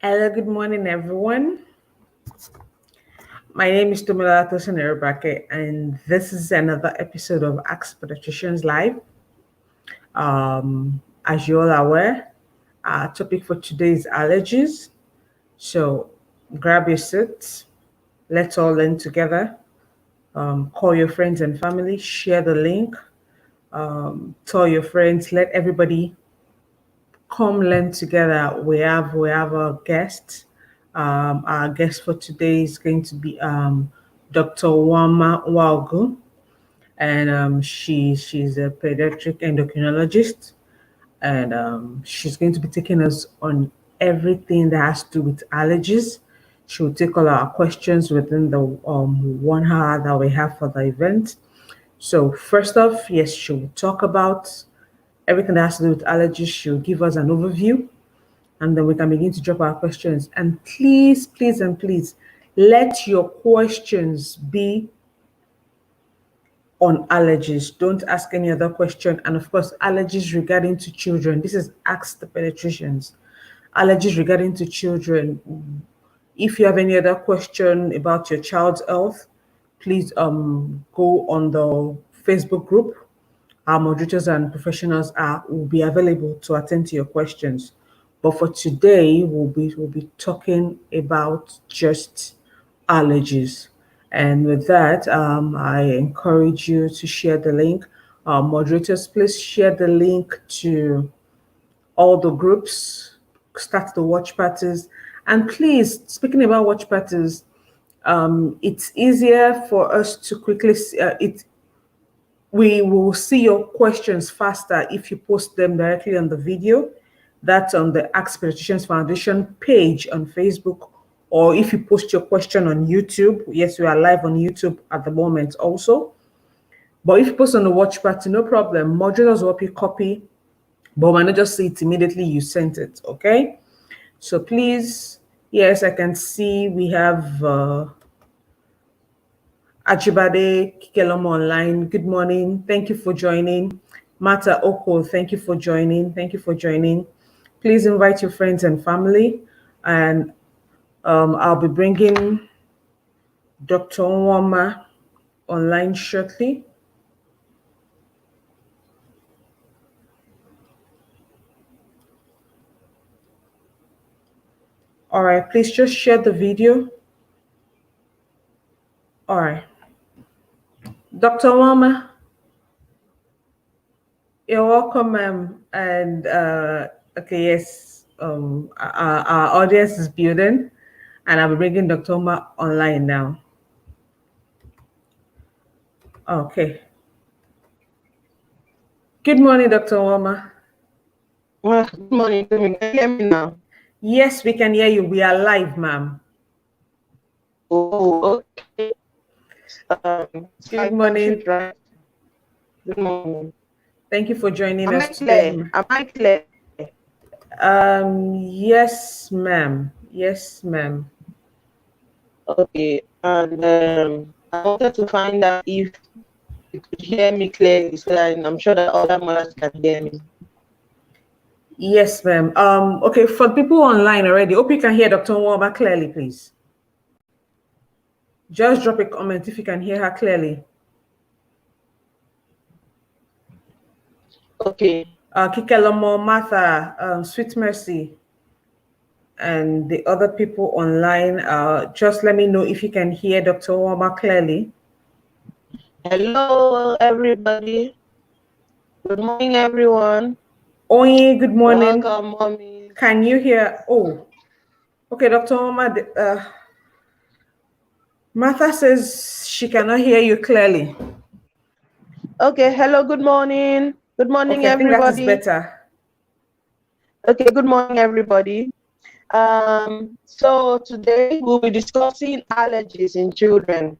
Hello, good morning, everyone. My name is Tomila Tosin, and this is another episode of Ask Pediatricians Live. As you all are aware, our topic for today is allergies. So grab your seats, let's all learn together. Call your friends and family, share the link, tell your friends, let everybody come learn together. We have a guest. Our guest for today is going to be Dr. Nwaogu, and she's a pediatric endocrinologist, and she's going to be taking us on everything that has to do with allergies. She will take all our questions within the 1 hour that we have for the event. So first off, yes, she will talk about everything that has to do with allergies. She'll give us an overview, and then we can begin to drop our questions. And please, please, and please, let your questions be on allergies. Don't ask any other question. And of course, allergies regarding to children. This is Ask the Pediatricians. Allergies regarding to children. If you have any other question about your child's health, please go on the Facebook group. Our moderators and professionals will be available to attend to your questions. But for today, we'll be talking about just allergies. And with that, I encourage you to share the link. Moderators, please share the link to all the groups, start the watch parties. And please, speaking about watch parties, it's easier for us to quickly we will see your questions faster if you post them directly on the video. That's on the Ask Pediatricians Foundation page on Facebook, or if you post your question on YouTube. Yes, we are live on YouTube at the moment also. But if you post on the watch party, no problem. Moderators will help you copy, but why not just see it immediately you sent it, okay? So please, yes, I can see we have Ajibade Kikelomo online. Good morning. Thank you for joining. Mata Oko, thank you for joining. Thank you for joining. Please invite your friends and family. And I'll be bringing Dr. Nwaoma online shortly. All right, please just share the video. All right. Dr. Nwaoma, you're welcome, ma'am. And okay, yes, our audience is building, and I'll be bringing Dr. Nwaoma online now. Okay. Good morning, Dr. Nwaoma. Well, good morning. Can you hear me now? Yes, we can hear you. We are live, ma'am. Oh, okay. Good morning. Right? Good morning. Thank you for joining Am us I today. clear? Am I clear? Yes, ma'am. Yes, ma'am. Okay. And I wanted to find out if you could hear me clearly, so that I'm sure that other mothers can hear me. Yes, ma'am. Okay, for people online already, hope you can hear Dr. Nwaoma clearly, please. Just drop a comment if you can hear her clearly. Okay. Kikelomo, Martha, Sweet Mercy, and the other people online, just let me know if you can hear Dr. Nwaoma clearly. Hello, everybody. Good morning, everyone. Oye, good morning. Welcome, mommy. Can you hear? Oh, okay, Dr. Nwaoma. Martha says she cannot hear you clearly. Okay. Hello. Good morning. Good morning, Okay, I think that is everybody. better. Okay. Good morning, everybody. So today we'll be discussing allergies in children.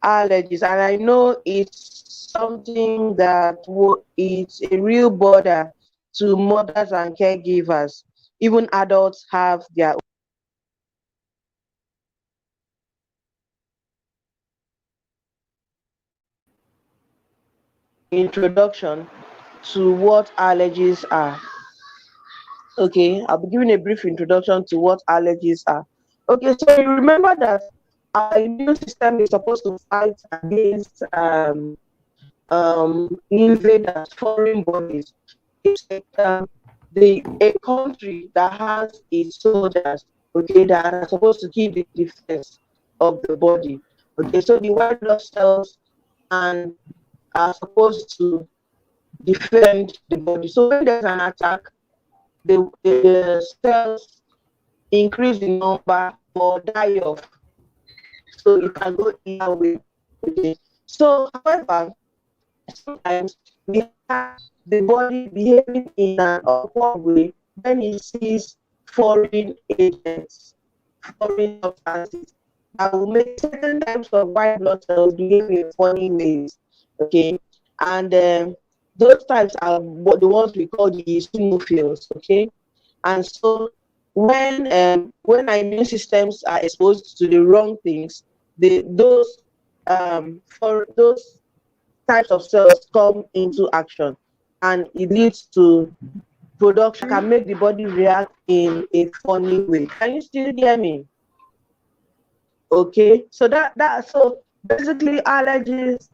Allergies, and I know it's something that it's a real bother to mothers and caregivers. Even adults have their introduction to what allergies are. Okay, I'll be giving a brief introduction to what allergies are. Okay, so you remember that our immune system is supposed to fight against invaders, foreign bodies. It's like a country that has its soldiers, okay, that are supposed to keep the defense of the body. Okay, so the white blood cells and are supposed to defend the body. So when there's an attack, the cells increase in number or die off. So it can go either way. Okay. So however, sometimes we have the body behaving in an awkward way when it sees foreign agents, foreign substances that will make certain types of white blood cells behave in funny ways. Okay, and those types are what the ones we call the eosinophils. Okay, and so when our immune systems are exposed to the wrong things, for those types of cells come into action, and it leads to production can make the body react in a funny way. Can you still hear me? Okay, so so basically allergies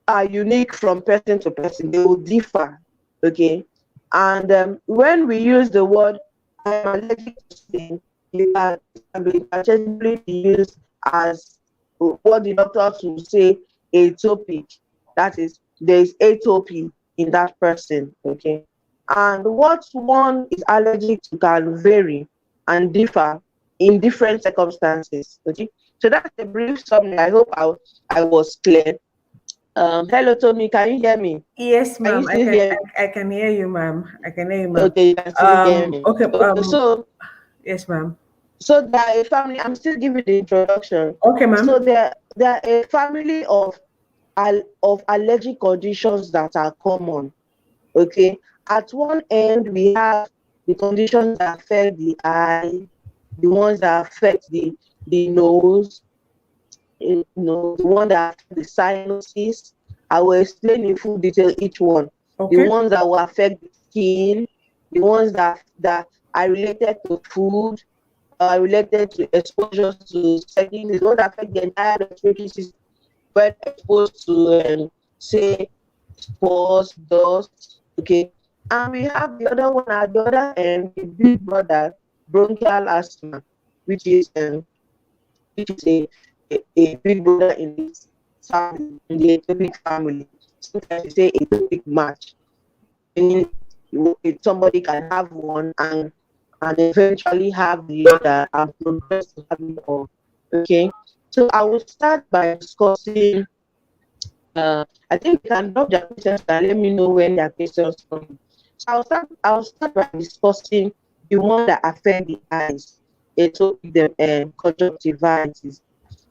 are unique from person to person. They will differ. Okay, and when we use the word I'm allergic to something, it can be interchangeably used as what the doctors will say atopic. That is, there is atopy in that person. Okay, and what one is allergic to can vary and differ in different circumstances. Okay, so that's a brief summary. I hope I was clear. Hello, Tommy. Can you hear me? Yes, Can you ma'am. still hear me? I can hear you, ma'am. I can hear you, ma'am. Okay, you can still hear me. Okay. Okay, so Yes, ma'am. there are a family. I'm still giving the introduction. Okay, So ma'am. there are a family of allergic conditions that are common. Okay, at one end we have the conditions that affect the eye, the ones that affect the nose, the one that affect the sinuses. I will explain in full detail each one. The Okay. ones that will affect the skin, the ones that are related to food, are related to exposure to certain, the ones that affect the entire respiratory system when exposed to say spores, dust. Okay, and we have the other one at the other end, the big brother, bronchial asthma, which is a big brother in this family, in the atopic family. Sometimes we say atopic match, meaning somebody can have one and eventually have the other and progress to have it all. Okay, so I will start by discussing. I think you can drop their questions and let me know when their questions come. So I'll start by discussing the one that affect the eyes. Atopic conjunctivitis.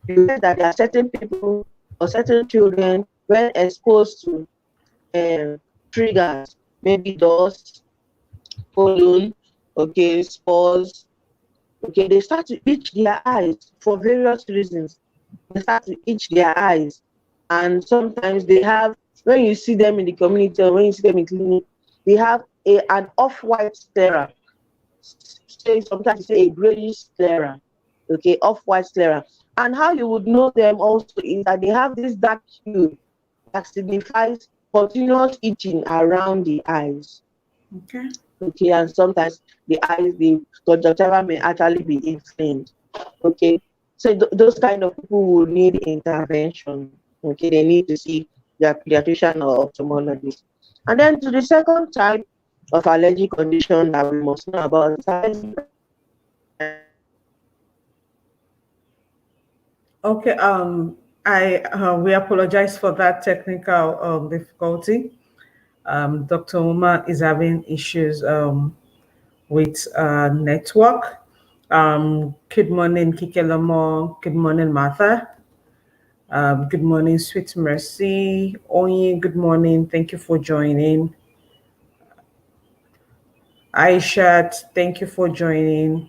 You know that there are certain people or certain children when exposed to triggers, maybe dust, pollen, okay, spores, okay, they start to itch their eyes for various reasons. They start to itch their eyes, and sometimes they have, when you see them in the community or when you see them in clinic, they have an off-white sclera. Sometimes you say a grayish sclera, okay, off-white sclera. And how you would know them also is that they have this dark hue that signifies continuous itching around the eyes. Okay. Okay, and sometimes the conjunctiva may actually be inflamed. Okay, so those kind of people will need intervention. Okay, they need to see their pediatrician or ophthalmologist. And then to the second type of allergic condition that we must know about is allergic. Okay. We apologize for that technical difficulty. Dr. Uma is having issues with network. Good morning, Kikelamo. Good morning, Martha. Good morning, Sweet Mercy. Onyi, good morning. Thank you for joining. Aishat, thank you for joining.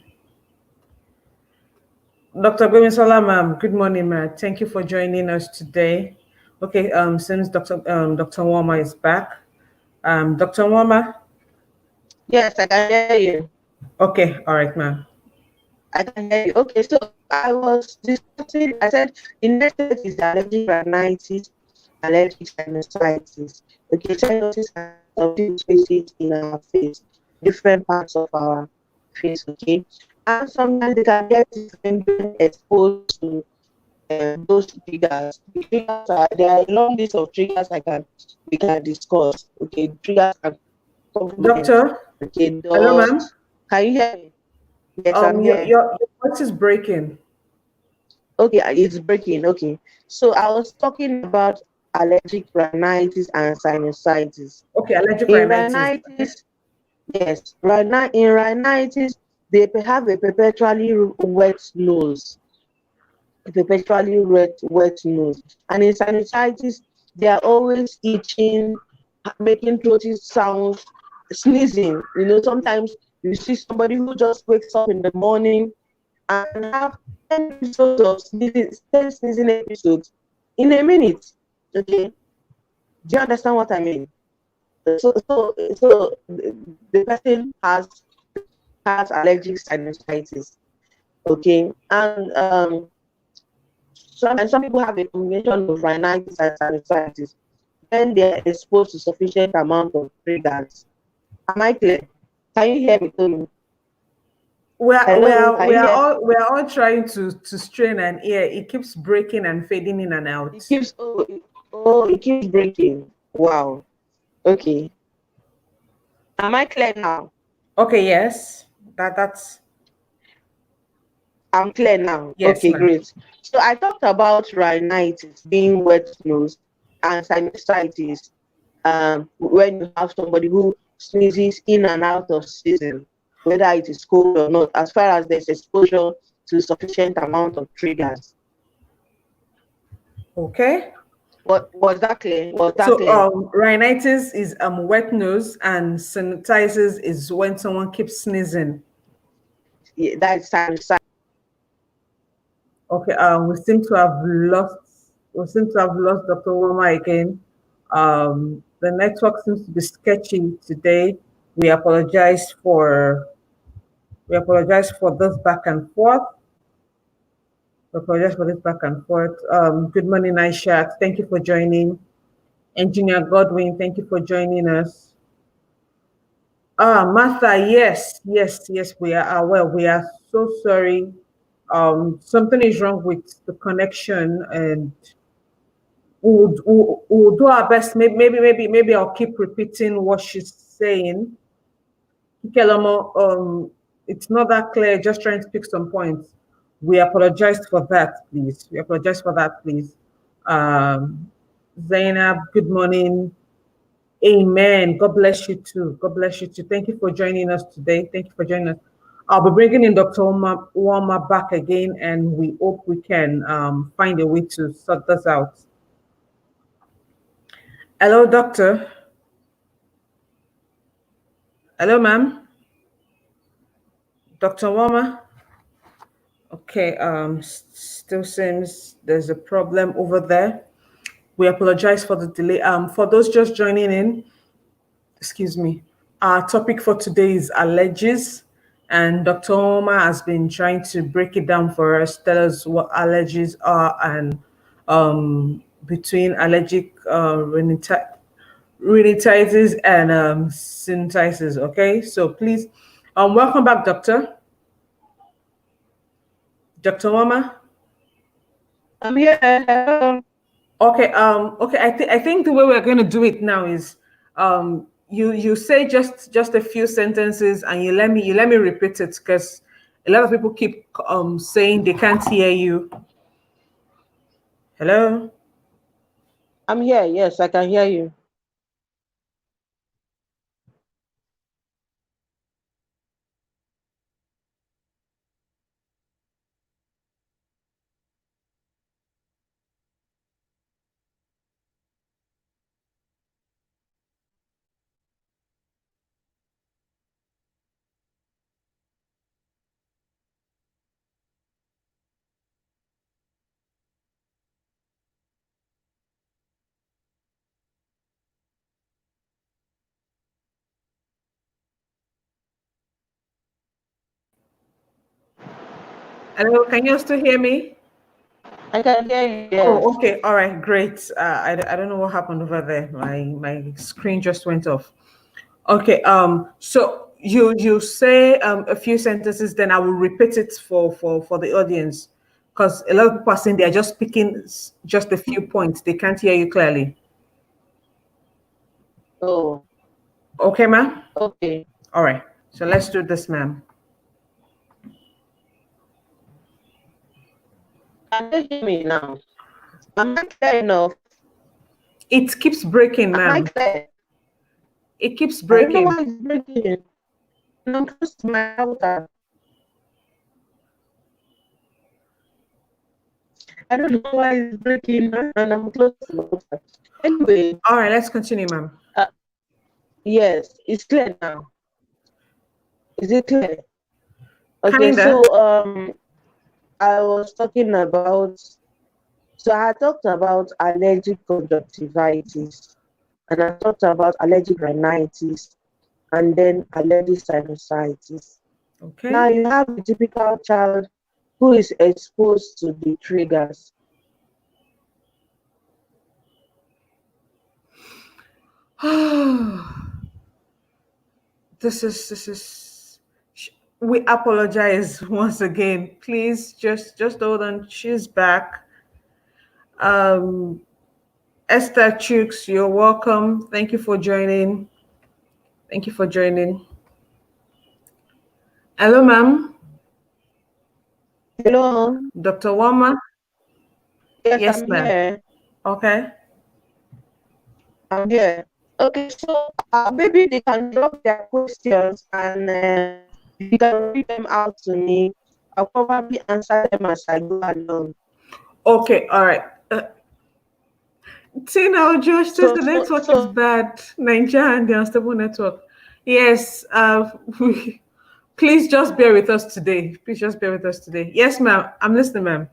Dr. Gwemisola, ma'am, good morning, ma'am. Thank you for joining us today. Okay, since Dr. Nwaoma is back, Dr. Nwaoma. Yes, I can hear you. Okay, all right, ma'am. I can hear you. Okay, so I was discussing, I said the next set is the allergic rhinitis, allergic sinusitis. Okay, sinuses are some people face it in our face, different parts of our face, okay? And sometimes they can get it when exposed to those triggers. The triggers are, there are a long list of triggers we can discuss. Okay, triggers can come from them. Doctor, Okay, hello, ma'am. dust. Can you hear me? Yes, I'm here. Your voice is breaking. Okay, it's breaking. Okay. So I was talking about allergic rhinitis and sinusitis. Okay, allergic In rhinitis. Okay. rhinitis, yes, in rhinitis, they have a perpetually wet nose, a perpetually wet nose. And in sinusitis, they are always itching, making throaty sounds, sneezing. You know, sometimes you see somebody who just wakes up in the morning and have 10 episodes of sneezing, 10 sneezing episodes in a minute. Okay, do you understand what I mean? So the person has allergic sinusitis. Okay, and some people have a combination of rhinitis and sinusitis when they are exposed to sufficient amount of triggers. Am I clear? Can you hear me, Tolu? Hello, can you hear? We are all trying to strain an ear. It keeps breaking and fading in and It out. keeps it keeps breaking. Wow. Okay. Am I clear now? Okay, yes. That's I'm clear now. yes, Okay, ma'am. great. So I talked about rhinitis being wet nose and sinusitis when you have somebody who sneezes in and out of season, whether it is cold or not, as far as there's exposure to sufficient amount of triggers. Okay. What was that clear? Was that So clear? rhinitis is wet nose and sinusitis is when someone keeps sneezing. Yeah, that's sinusitis. Okay, we seem to have lost Dr. Woma again. The network seems to be sketchy today. We apologize for we apologize for this back and forth. We apologize for this back and forth. Good morning, Aisha. Thank you for joining. Engineer Godwin, thank you for joining us. Martha, yes, we are aware. We are so sorry. Something is wrong with the connection, and we'll do our best. Maybe I'll keep repeating what she's saying. Kikelomo, it's not that clear. Just trying to pick some points. We apologize for that, please. We apologize for that, please. Um, Zainab, good morning. Amen. God bless you too. God bless you too. Thank you for joining us today. Thank you for joining us. I'll be bringing in Dr. Wama back again, and we hope we can find a way to sort this out. Hello, doctor. Hello, ma'am. Dr. Wama. Okay, still seems there's a problem over there. We apologize for the delay. For those just joining in, excuse me, our topic for today is allergies, and Dr. Oma has been trying to break it down for us, tell us what allergies are, and between allergic rhinitis and sinusitis. Okay, so please, welcome back, Dr. Oma. I'm here. Hello. Okay, okay. I think the way we're going to do it now is, you say just a few sentences and you let me repeat it because a lot of people keep saying they can't hear you. Hello. I'm here. Yes, I can hear you. Hello, can you still hear me? I can hear you, yes. Oh, okay. All right, great. I don't know what happened over there. My screen just went off. Okay. So you say a few sentences, then I will repeat it for the audience, because a lot of people are saying they are just picking just a few points. They can't hear you clearly. Oh, Okay, ma'am. okay. All right. So let's do this, ma'am. Can you hear me now? Am I clear enough? It keeps breaking, Am I ma'am. clear? It keeps I don't know breaking. why it's breaking. And I'm close to my router. I don't know why it's breaking and I'm close to my router. Anyway, All right, let's continue, ma'am. yes, it's clear now. Is it clear? Okay, Kinda. so I was talking about, so I talked about allergic conjunctivitis, and I talked about allergic rhinitis, and then allergic sinusitis. Now Okay. you have a typical child who is exposed to the triggers. This is we apologize once again. Please just hold on. She's back. Um Esther Chooks, you're welcome. Thank you for joining. Thank you for joining. Hello, ma'am. Hello? Dr. Wama. Yes, Yes, I'm ma'am. here. Okay. I'm here. Okay, so maybe they can drop their questions and you can read them out to me. I'll probably answer them as I go along. Okay, all right. See now, Josh says So, the so, network is so bad. Nigeria and the unstable network. Yes, please just bear with us today. Please just bear with us today. Yes, ma'am. I'm listening, ma'am.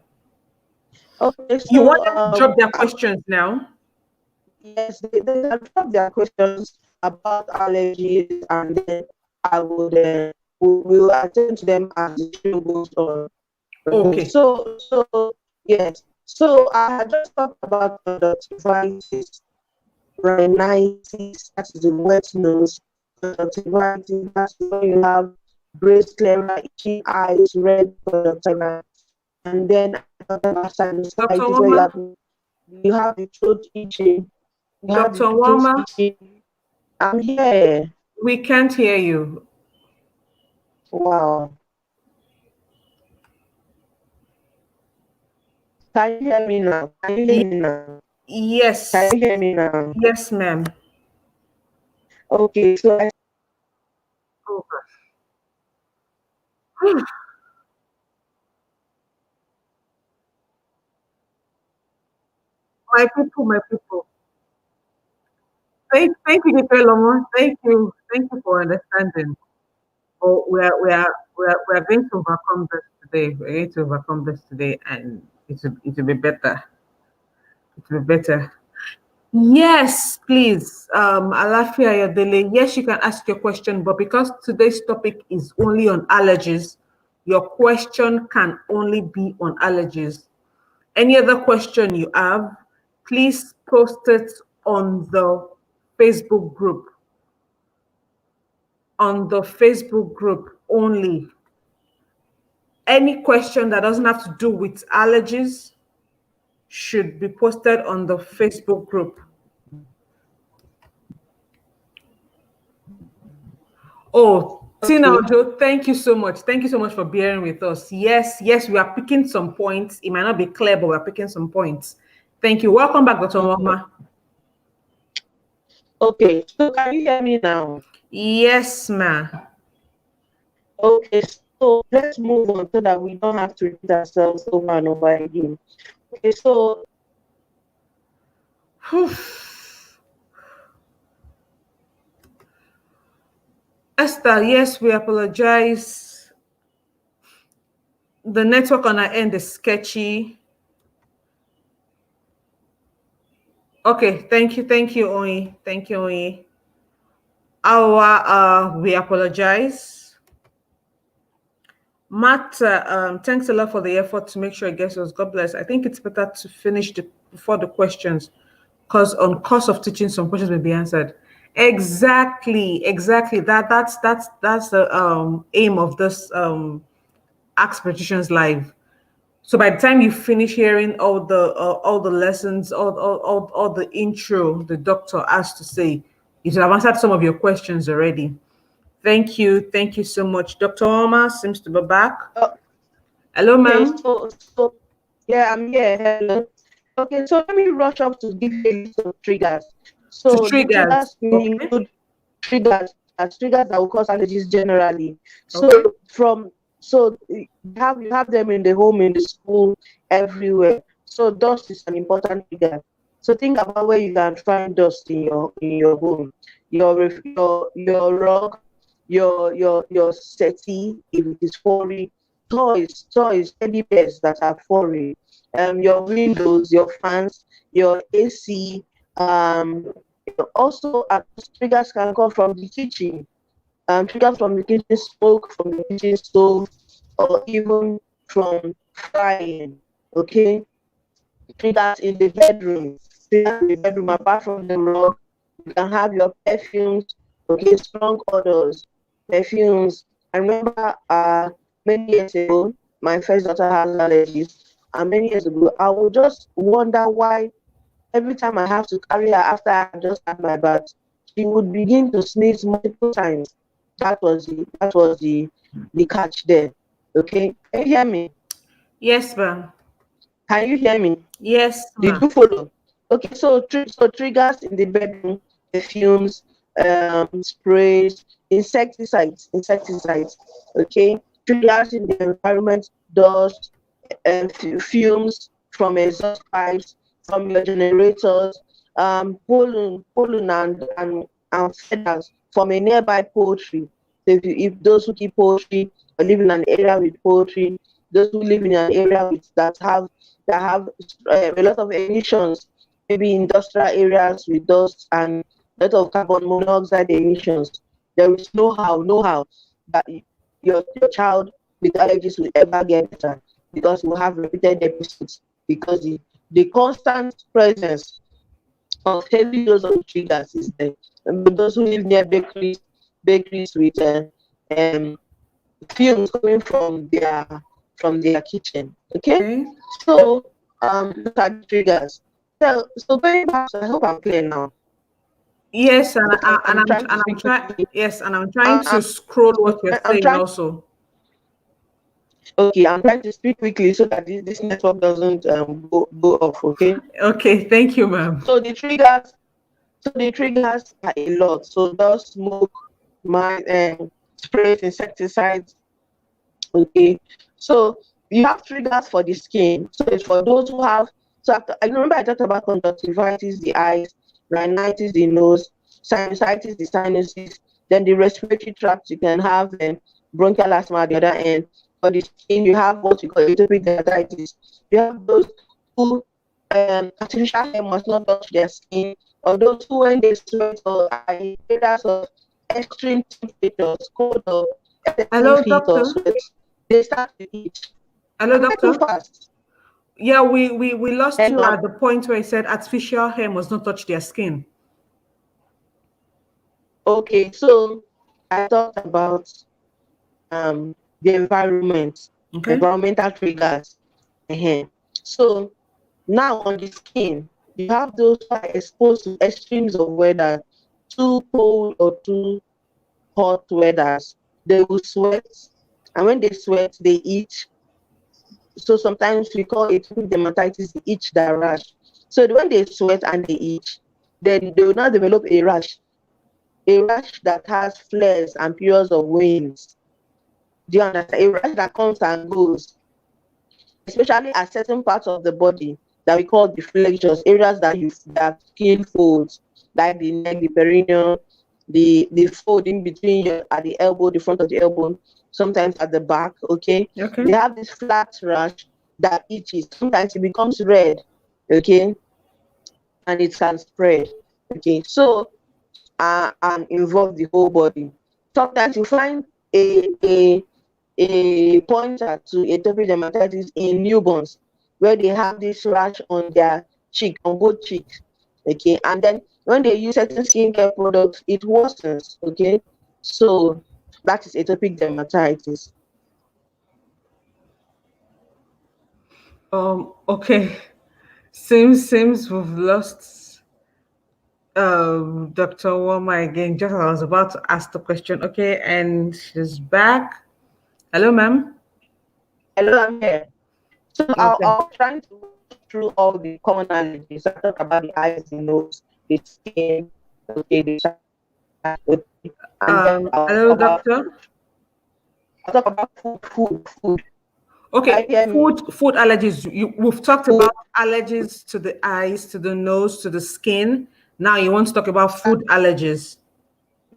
okay, You want so them to drop their questions now? yes, they can drop their questions about allergies, and then I would will attend to them as the show goes on. Okay, Okay. so yes, so I had just talked about conjunctivitis, rhinitis, that is the wet nose, conjunctivitis, that's when you have brain clearer, itchy eyes, red conjunctivitis, and then I talked about Dr. sinusitis, where Wama, you have the throat itching, you have the Dr. throat Wama, itching. I'm here. we can't hear you. Wow. Can you hear me now? Can you hear Y- me now? yes, Can you hear me now? yes, ma'am. Okay, so I Oh, gosh. My people. Thank you, Dr. Lomo. Thank you for understanding. Oh, we are going to overcome this today. We're going to overcome this today, and it will be better. It will be better. Yes, please. Alafia Yodele. Yes, you can ask your question, but because today's topic is only on allergies, your question can only be on allergies. Any other question you have, please post it on the Facebook group. On the Facebook group only. Any question that doesn't have to do with allergies should be posted on the Facebook group. Oh, Tina okay. Ojo, thank you so much. Thank you so much for bearing with us. Yes, we are picking some points. It might not be clear, but we're picking some points. Thank you. Welcome back, Dr. Wama. Okay, so can you hear me now? Yes, ma. Okay, so let's move on so that we don't have to repeat ourselves over and over again. Okay, so Esther, yes, we apologize. The network on our end is sketchy. Okay, thank you, Oyi. Thank you, Oyi. We apologize. Matt, thanks a lot for the effort to make sure it gets us. God bless. I think it's better to finish before the questions, because on course of teaching, some questions may be answered. Exactly. That's the aim of this Ask Patricians Live. So by the time you finish hearing all the lessons, all the intro the doctor has to say, you should have answered some of your questions already. Thank you so much. Dr. Oma seems to be back. Hello, Okay, ma'am. so yeah, I'm here. Hello. Okay, so let me rush up to give you a list of triggers. To So the triggers. triggers will Okay. include triggers that will cause allergies generally. So Okay. you have them in the home, in the school, everywhere. So dust is an important trigger. So think about where you can find dust in your home, your rug, your settee if it is foreign, toys, teddy bears that are foreign, your windows, your fans, your AC, also triggers can come from the kitchen, triggers from the kitchen smoke, from the kitchen stove, or even from frying. Okay, triggers in the bedroom. Triggers in the bedroom, apart from the rug, you can have your perfumes. Okay, strong odors, perfumes. I remember many years ago, my first daughter has allergies, and many years ago, I would just wonder why every time I have to carry her after I just had my bath, she would begin to sneeze multiple times. That was the catch there. Okay, can you hear me? Yes, ma'am. Can you hear me? Yes, Did ma'am. you follow? Okay, so triggers in the bedroom, perfumes, sprays, insecticides. Okay, triggers in the environment, dust, fumes from exhaust pipes, from your generators, pollen and feathers from a nearby poultry. So if those who keep poultry or live in an area with poultry, those who live in an area that have a lot of emissions, maybe industrial areas with dust and a lot of carbon monoxide emissions, there is no how that your child with allergies will ever get better, because you will have repeated episodes, because the constant presence of heavy dose of triggers is there. And those who live near bakeries with um, fumes coming from their kitchen. Okay, Okay. so look at the triggers. So going back, so I hope I'm clear now. Yes, and Okay, I'm trying to I'm speak trying. quickly. Yes, and I'm trying Uh, to scroll what you're I'm saying trying. also. Okay, I'm trying to speak quickly so that this network doesn't go off. Okay. Okay, thank you, ma'am. So the triggers are a lot. So dust, smoke, my sprays, insecticides. Okay, so you have triggers for the skin. So it's for those who have. So I remember I talked about conjunctivitis, the eyes, rhinitis, the nose, sinusitis, the sinuses. Then the respiratory tract, you can have bronchial asthma at the other end. For the skin, you have what we call atopic dermatitis. You have those who artificial hair must not touch their skin, or those who, when they sweat or are in areas of extreme temperatures, cold or excessive Hello, heat or doctor. sweat, they start to itch. Hello, Am I too doctor. fast? Yeah, we lost you Hello. at the point where you said artificial hair must not touch their skin. Okay, so I talked about the environment, Okay. environmental triggers. So now on the skin, you have those who are exposed to extremes of weather, too cold or too hot weathers. They will sweat, and when they sweat, they itch. So sometimes we call it dermatitis, the itch that rash. So when they sweat and they itch, then they will now develop a rash that has flares and periods of waves. Do you understand? A rash that comes and goes, especially at certain parts of the body that we call the flexures, areas that skin folds, like the neck, the perineum, the fold in between your at the elbow, the front of the elbow, sometimes at the back. Okay, Okay. they have this flat rash that itches. Sometimes it becomes red. Okay, and it can spread. Okay, so and involve the whole body. Sometimes you find a a pointer to atopic dermatitis in newborns, where they have this rash on their cheek, on both cheeks. Okay, and then when they use certain skincare products, it worsens. Okay, so that is atopic dermatitis. Okay. Seems we've lost Dr. Nwaoma again. Just as I was about to ask the question. Okay, and she's back. Hello, ma'am. Hello, I'm here. So Okay. I'll trying to go through all the common allergies. I talk about the eyes, the nose, the skin, okay, the okay, and then I'll talk Hello, about doctor. I'll talk about food. I Okay, hear me. food allergies. We've talked Food, about allergies to the eyes, to the nose, to the skin. Now you want to talk about food allergies.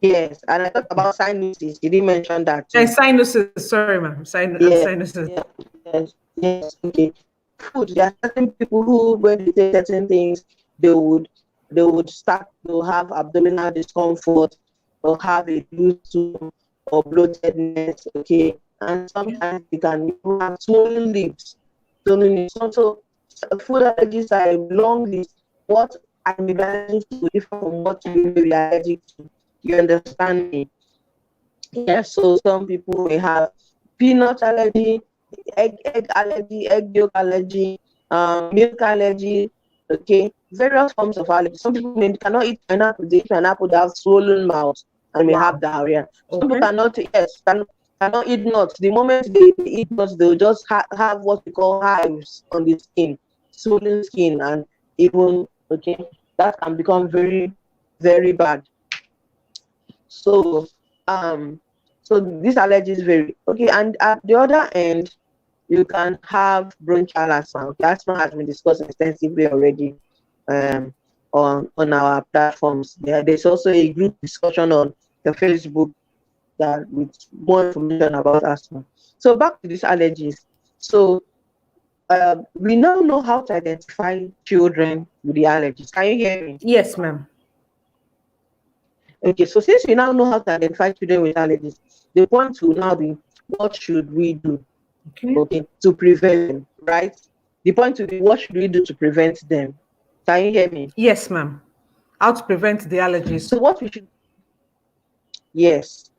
yes, and I talk about sinuses. You didn't mention that And too. sinuses. Sorry, ma'am. And Yeah, sinuses. yeah, yes, okay. Food. There are certain people who, when they take certain things, they would they'll have abdominal discomfort, or have a loose stool or bloatedness. Okay, and Okay. sometimes they can even have swollen lips. Swollen lips. Also, food allergies are a long list. What I may be allergic to differ from what you may be allergic to. You understand me? Yeah, so some people may have peanut allergy, egg allergy, egg yolk allergy, milk allergy, okay, various forms of allergy. Some people cannot eat pineapple, they eat pineapple, they have swollen mouth and may have Wow. diarrhea. Some people Okay. cannot eat nuts. The moment they eat nuts, they'll just have what we call hives on the skin, swollen skin, and even, okay, that can become very, very bad. So so these allergies vary. Okay, and at the other end, you can have bronchial asthma. Okay, asthma has been discussed extensively already on our platforms. There's also a group discussion on the Facebook that with more information about asthma. So back to these allergies. So we now know how to identify children with the allergies. Can you hear me? Yes, ma'am. Okay, so since we now know how to identify children with allergies, the point will now be, what should we do, Okay. okay, to prevent them, right? The point will be, what should we do to prevent them? Can you hear me? Yes, ma'am. How to prevent the allergies. So what we should, yes.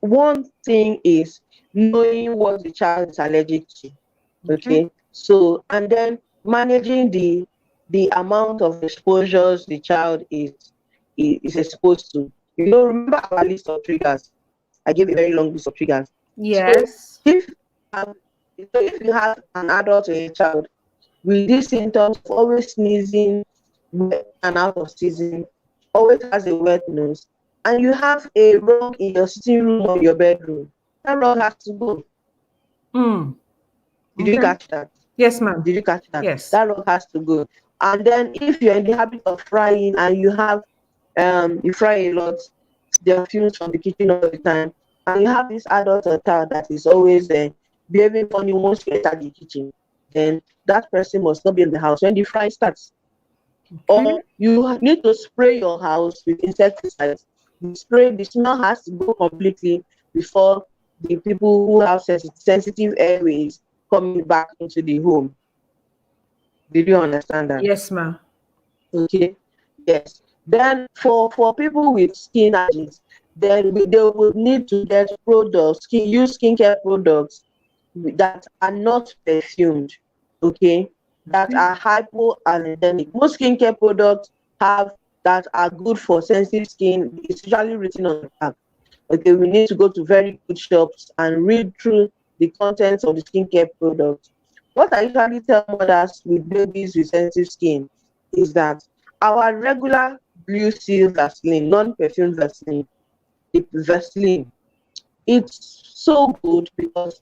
One thing is knowing what the child is allergic to, Okay. okay? So, and then managing the amount of exposures the child is exposed to. Remember our list of triggers. I gave a very long list of triggers. So Yes. if um, if you have an adult or a child with these symptoms of always sneezing, wet and out of season, always has a wet nose, and you have a rug in your sitting room or your bedroom, that rug has to go. Mm. Did you Okay. catch that? Yes, ma'am. Did you catch that? Yes. That rug has to go. And then if you're in the habit of frying and you fry a lot, there are fumes from the kitchen all the time, and you have this adult or child that is always behaving funny once you enter the kitchen, then that person must not be in the house when the fry starts. Okay. Or you need to spray your house with insecticides. The smell has to go completely before the people who have sensitive airways coming back into the home. Did you understand that? Yes, ma'am. Okay. Yes. Then for people with skin allergies, then they would need to get use skincare products that are not perfumed. Okay, that Okay. are hypoallergenic. Most skincare products have that are good for sensitive skin. It's usually written on the pack. Okay, we need to go to very good shops and read through the contents of the skincare products. What I usually tell mothers with babies with sensitive skin is that our regular blue seal Vaseline, non-perfumed Vaseline, the Vaseline, it's so good because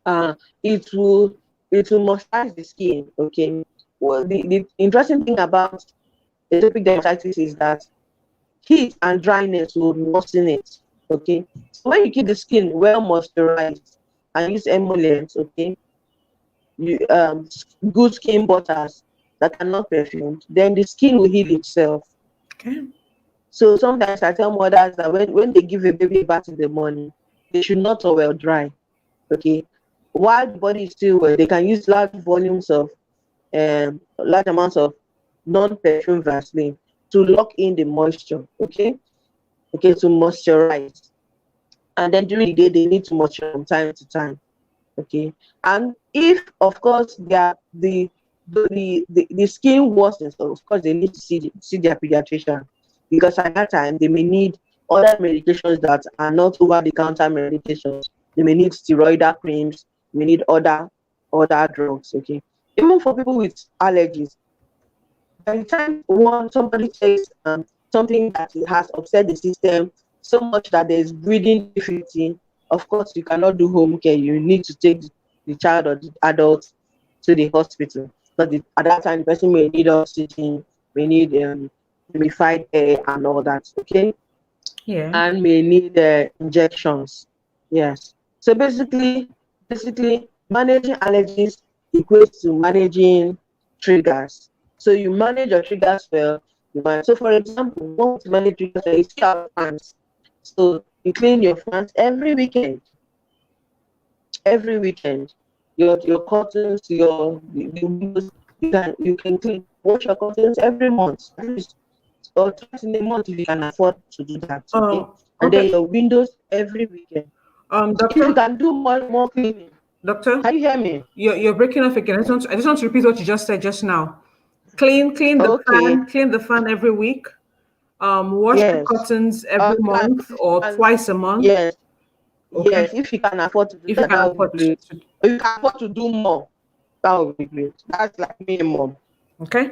uh, it will moisturize the skin. Okay. Well, the interesting thing about atopic dermatitis is that heat and dryness will worsen it. Okay. So when you keep the skin well moisturized and use emollients, okay, you good skin butters that are not perfumed, then the skin will heal itself. Okay. So sometimes I tell mothers that when they give a baby a bath in the morning, they should not towel dry. Okay, while the body is still wet, they can use large volumes of large amounts of non-perfume Vaseline to lock in the moisture. Okay, to moisturize. And then during the day, they need to moisturize from time to time. Okay, and if of course the skin worsens, so of course they need to see their pediatrician, because at that time they may need other medications that are not over-the-counter medications. They may need steroidal creams, may need other drugs. Okay, even for people with allergies, by the time somebody takes something that has upset the system so much that there's breathing difficulty, of course you cannot do home care. You need to take the child or the adult to the hospital. But at that time, the person may need oxygen, may need humidified air and all that. Okay, Yeah. and may need injections. Yes. So basically, managing allergies equates to managing triggers. So you manage your triggers well. So for example, you want to manage triggers well, you see our fans. So you clean your fans every weekend. Every weekend. Your curtains, the windows, you can clean, wash your curtains every month, at least, or twice in a month if you can afford to do that. Okay. And then your windows every weekend. Doctor, if you can do more cleaning. Doctor, Can you hear me? You're breaking off again. I just want to repeat what you just said just now. Clean the fan every week. Wash the curtains every month or twice a month. Yes. Okay. Yes, if you can afford to do that would be great. If you can afford to do more, that would be great. That's like minimum. Okay.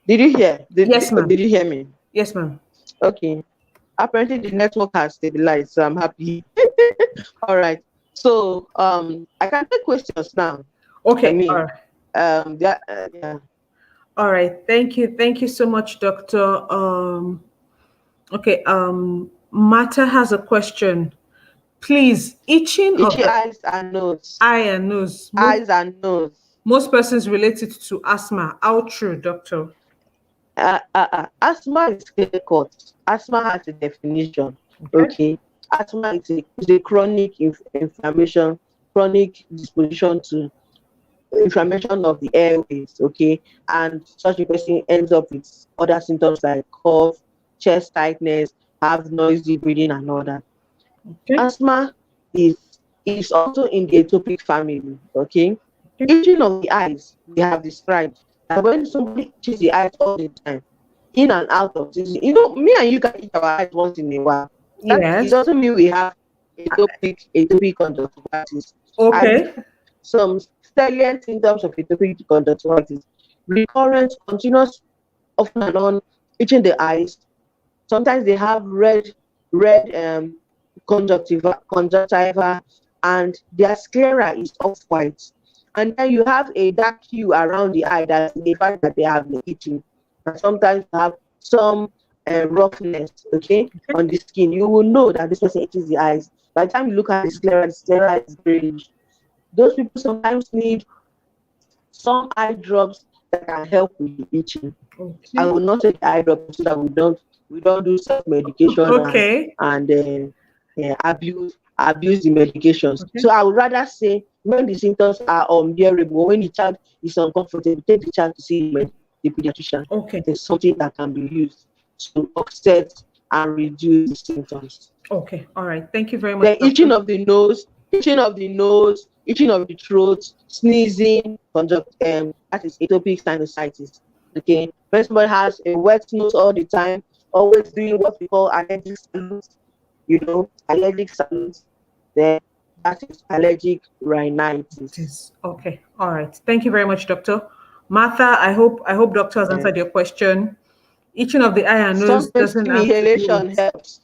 Did you hear? Yes, ma'am. Did you hear me? Yes, ma'am. Okay. Apparently the network has stabilized, so I'm happy. All right. So I can take questions now. Okay. All right. Yeah. All right. Thank you so much, Doctor. Okay. Martha has a question. Please, itching of the eyes and nose. Eye and nose. Eyes and nose. Most persons relate it to asthma. How true, Doctor? Asthma is clear-cut. Asthma has a definition. Okay. Asthma is a chronic inflammation, chronic disposition to inflammation of the airways. Okay, and such a person ends up with other symptoms like cough, chest tightness, have noisy breathing, and all that. Okay. Asthma is also in the atopic family. Okay, itching of the eyes we have described. And when somebody itches the eyes all the time, in and out of this, me and you can itch our eyes once in a while. Yes. It doesn't mean we have atopic conjunctivitis. Okay. And some salient symptoms of atopic conjunctivitis: recurrent, continuous, often and on itching the eyes. Sometimes they have red conjunctiva, and their sclera is off-white. And then you have a dark hue around the eye that signifies that they have been itching. And sometimes you have some roughness, okay, on the skin. You will know that this person itches the eyes. By the time you look at the sclera is grayish. Those people sometimes need some eye drops that can help with the itching. Okay. I will not take eye drops so that we don't do self-medication. Okay. and abuse the medications. Okay. So I would rather say when the symptoms are unbearable, when the child is uncomfortable, take the child to see the pediatrician. Okay. There's something that can be used to offset and reduce the symptoms. Okay. All right. Thank you very much. The itching of the nose, itching of the throat, sneezing, that is atopic sinusitis. Okay. When somebody has a wet nose all the time, always doing what we call allergic salutes, allergic salutes, then that is allergic rhinitis. Okay. All right. Thank you very much, Doctor. Martha, I hope Doctor has answered your question. Itching of the eye and nose doesn't have inhalation helps.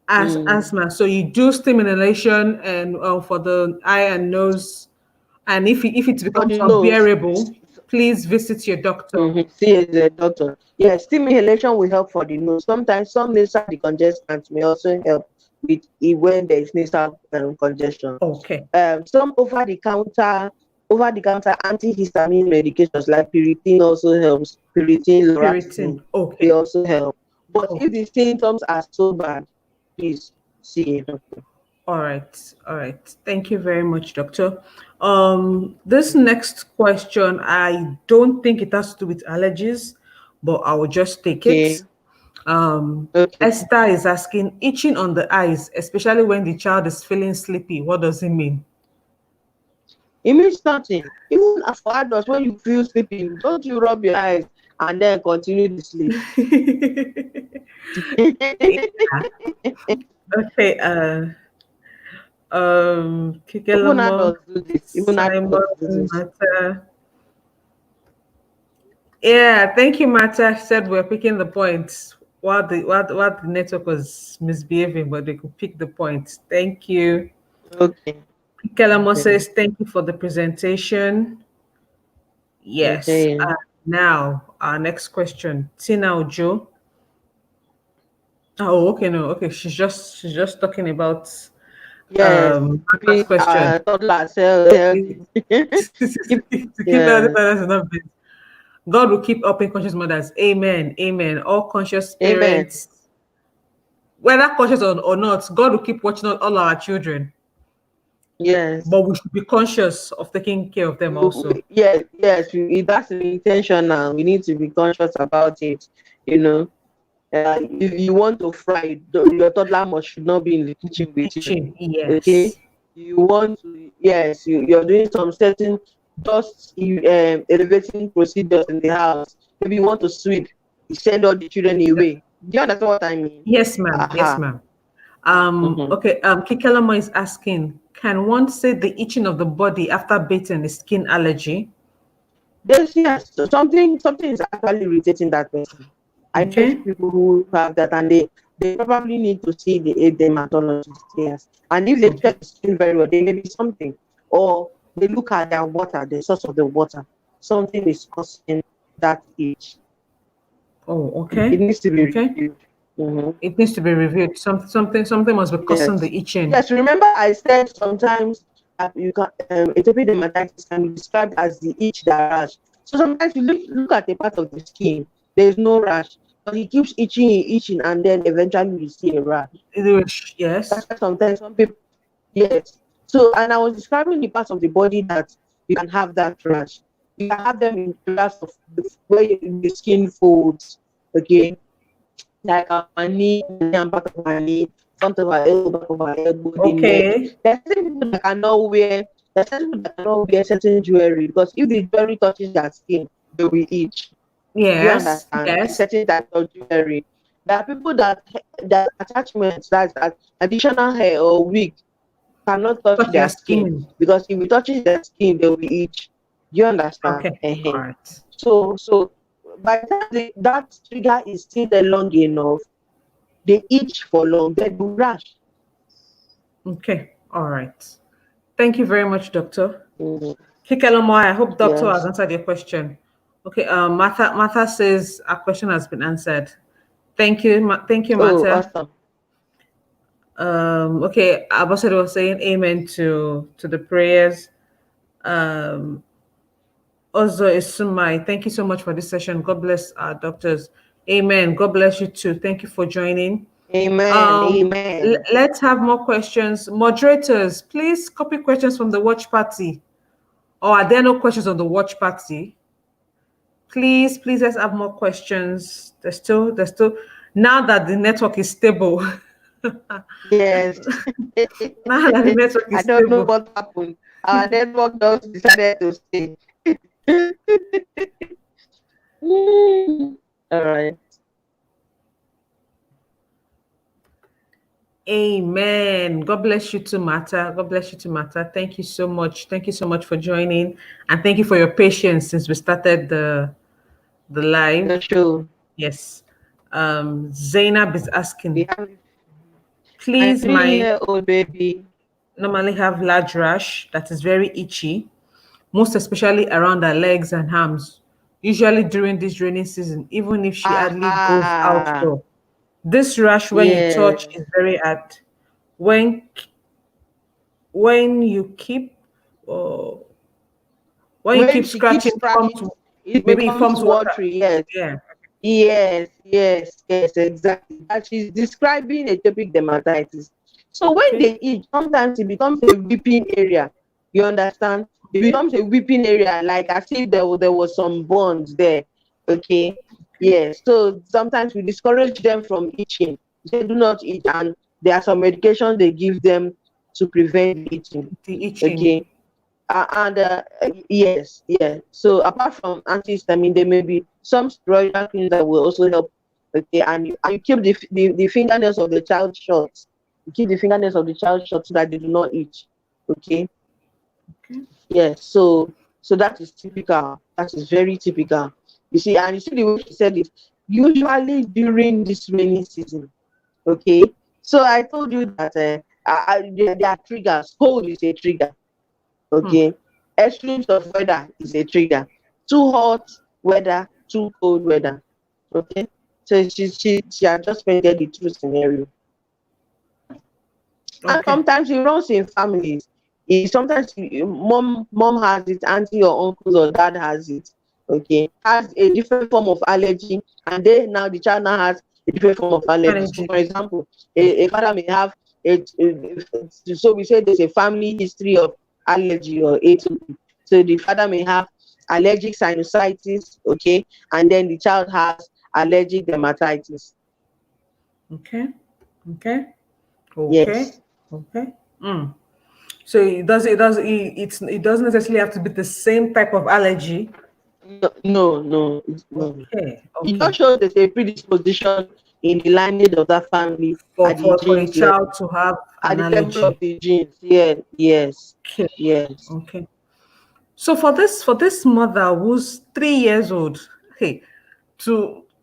Asthma. So you do steam inhalation and for the eye and nose, and if it becomes unbearable, please visit your doctor. See the doctor. Yes, steam inhalation will help for the nose. Sometimes some nasal decongestants may also help with when there is nasal congestion. Okay. Some over-the-counter antihistamine medications like Piriton also helps. Piriton. Okay. They also help. But if the symptoms are so bad, please see a doctor. All right. All right. Thank you very much, doctor. This next question, I don't think it has to do with allergies, but I will just take Okay. it. Okay. Esther is asking, itching on the eyes, especially when the child is feeling sleepy. What does it mean? It means nothing. Even for adults, when you feel sleeping, don't you rub your eyes and then continue to sleep. Okay. Even Kikelamo, adults do this. Even Simon, adults do this. Mata. Yeah, thank you, Mata. She said we're picking the points. What the network was misbehaving, but they could pick the points. Thank you. Okay. Kikelamo Okay. says thank you for the presentation. Yes. Okay. Now our next question. Tina Ojo. Oh, okay, no, okay. She's just talking about Yes. Mata's Keeping question. toddler cell healthy. To keep healthy Yeah. mothers and not bad. God will keep upping conscious mothers. Amen. Amen. All conscious Amen. parents, whether conscious or not, God will keep watching on all our children. Yes. But we should be conscious of taking care of them also. Yes. Yes. That's the intention now. We need to be conscious about it. You know, if you want to fry, your toddler should not be in the kitchen with you. Teaching, Okay. yes. You want to, yes, you're doing some certain dust elevating procedures in the house. Maybe you want to sweep, you send all the children away. Do you understand what I mean? Yes, ma'am. Yes, Aha. ma'am. Mm-hmm. Okay, Kikelama is asking, can one say the itching of the body after bathing is skin allergy? Yes, so something is actually irritating that person. I know Okay. people who have that, and they probably need to see the dermatologist. Yes, and if they Okay. check the skin very well, there may be something, or they look at their water, the source of the water. Something is causing that itch. Oh, It okay. needs to be Okay. reviewed. Mm-hmm. It needs to be reviewed. Something must be causing Yes. the itching. Yes. Remember, I said sometimes you can atopic dermatitis can be described as the itch that rash. So sometimes you look at a part of the skin, there is no rash, but it keeps itching, and then eventually you see a rash. Yes. That's why sometimes some people, yes. So, and I was describing the parts of the body that you can have that rash. You can have them in areas of where the skin folds. Okay, like our knee, and back of our knee, front of our elbow, back of our elbow, the neck. Okay. There's certain people that cannot wear. There's certain people that cannot wear certain jewelry because if the jewelry touches their skin, they will itch. Do you Yes. understand? Yes. Certain types of jewelry. There are people that attachments, that's that additional hair or wig, cannot touch Touch their their skin skin. because if it touches their skin, they will itch. Do you understand? Okay. All right. So by the time that trigger is still there long enough, they itch for long, then they rash. Okay. All right. Thank you very much, Doctor. Mm-hmm. Kikelomo, I hope Doctor has Yes. answered your question. Okay. Martha says our question has been answered. Thank you. Thank you, Oh, Martha. awesome. Okay. Abosede was saying amen to the prayers. Also, Isumai, thank you so much for this session. God bless our doctors. Amen. God bless you too. Thank you for joining. Amen. Amen. Let's have more questions. Moderators, please copy questions from the watch party. Or are there no questions on the watch party? Please, let's have more questions. There's still, now that the network is stable. Yes. Now that the network I is don't know stable. what happened. Our network just decided to stay. All right. Amen. God bless you too, Mata. God bless you too, Mata. Thank you so much. Thank you so much for joining. And thank you for your patience since we started the live. The show. Yes. Zainab is We asking, have my please, my 3-year-old baby. normally have large rash that is very itchy, most especially around her legs and arms, usually during this rainy season, even if she hardly goes Aha. outdoor. This rash, when you touch, Yes. is very hard. When when you keep uh, when you When keep she keeps scratching, scratching, it maybe it becomes forms water. watery. Yes. Yeah. Yes, exactly. That she's describing atopic dermatitis. So when they eat, sometimes it becomes a weeping area. You understand? It becomes a weeping area, like as if there was some bonds there. Okay. Yes. So sometimes we discourage them from eating. They do not eat, and there are some medications they give them to prevent eating. The itching. Okay. Yes, yeah. So apart from antihistamine, there may be some steroidal creams that will also help. Okay, and you keep the fingernails of the child short. You keep the fingernails of the child short so that they do not itch. Okay. Okay. Yes. So that is typical. That is very typical. You see, and you see the way she said it. Usually during this rainy season. Okay. So I told you that there are triggers. Cold is a trigger. Okay. Extremes of weather is a trigger. Too hot weather, too cold weather. Okay. So she had just painted the true scenario. And Okay. sometimes it runs in families. Sometimes mom has it, auntie or uncle or dad has it. Okay. Has a different form of allergy, and the child now has a different form of allergy. So Allergy. for example, a father may have so we say there's a family history of allergy or atopy. So the father may have allergic sinusitis, okay, and then the child has allergic dermatitis. Okay. Okay. Okay. Yes. Okay. So it doesn't necessarily have to be the same type of allergy. No. Okay. It Okay. just shows there's a predisposition in the lineage of that family For at the for a genes level. child to have At an the level of allergy. the genes. Yeah, yes. Okay. Yes. Okay. So for this mother who's 3 years old, hey,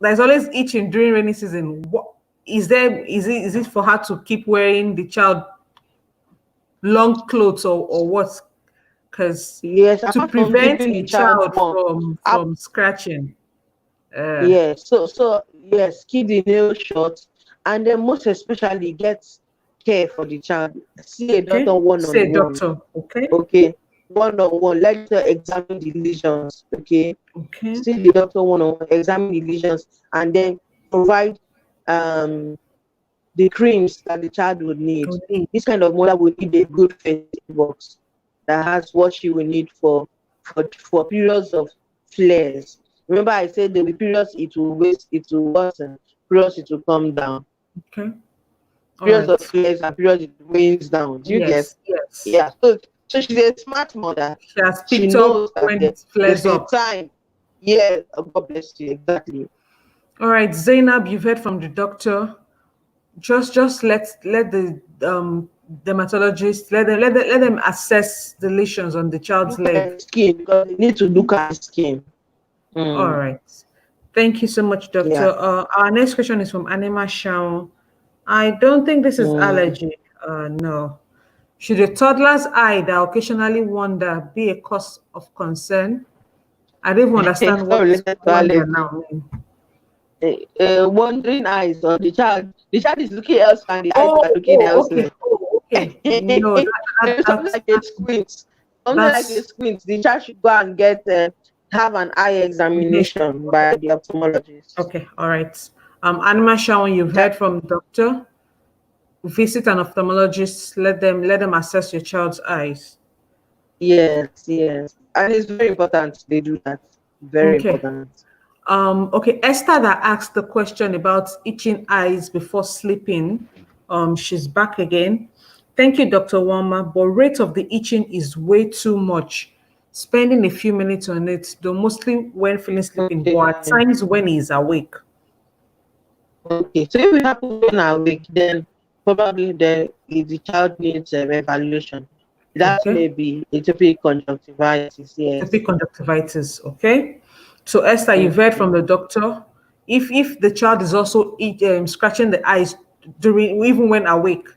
there's always itching during rainy season. What is it for her to keep wearing the child long clothes or what? Because Yes, to apart from prevent keeping the a child child warm. from scratching. Yes, so yes, keep the nail short, and then most especially get care for the child. See a doctor Okay, one say on one. doctor. Okay, Okay, one on one. Let her examine the lesions. Okay, okay, see the doctor one on one, examine the lesions, and then provide um the creams that the child would need. okay, This kind of mother would need a good first aid box that has what she will need for periods of flares. Remember, I said there will be periods it will worsen, periods it will come down, okay. All periods of right. flares and periods it wanes down. Do you get? Yes, yes. Yeah. So she's a smart mother. She has She picked knows up that when it there's flares a up. time. Yeah, God bless you. Exactly. All right, Zainab, you've heard from the doctor. Just let the dermatologist let them assess the lesions on the child's Look at leg. the skin because they need to look at the skin. All Mm, right. Thank you so much, doctor. yeah. Our next question is from Anima Shaun. I don't think this is Mm. allergy. No. Should a toddler's eye that occasionally wander be a cause of concern? I don't even understand It's not what related to wander allergy. now means. Wandering eyes or the child is looking elsewhere and the eyes are looking Okay. elsewhere. Oh, okay. No, Something like a squint. Something like a that's squint. The child should go and have an eye examination by the ophthalmologist. okay. All right. Anima Shaun, you've Child, heard from doctor. Visit an ophthalmologist. Let them assess your child's eyes. yes. And it's very important they do that. Very Okay. important. Okay, Esther that asked the question about itching eyes before sleeping. She's back again. Thank you, Dr. Wama, but rate of the itching is way too much. Spending a few minutes on it, though mostly when feeling sleeping, but at Okay. times when he's awake. Okay. So if it happens when awake, then probably if the child needs evaluation. That Okay, may be atopic conjunctivitis, yes. atopic conjunctivitis. Okay, so Esther, you've heard Mhm. from the doctor. If the child is also scratching the eyes during even when awake,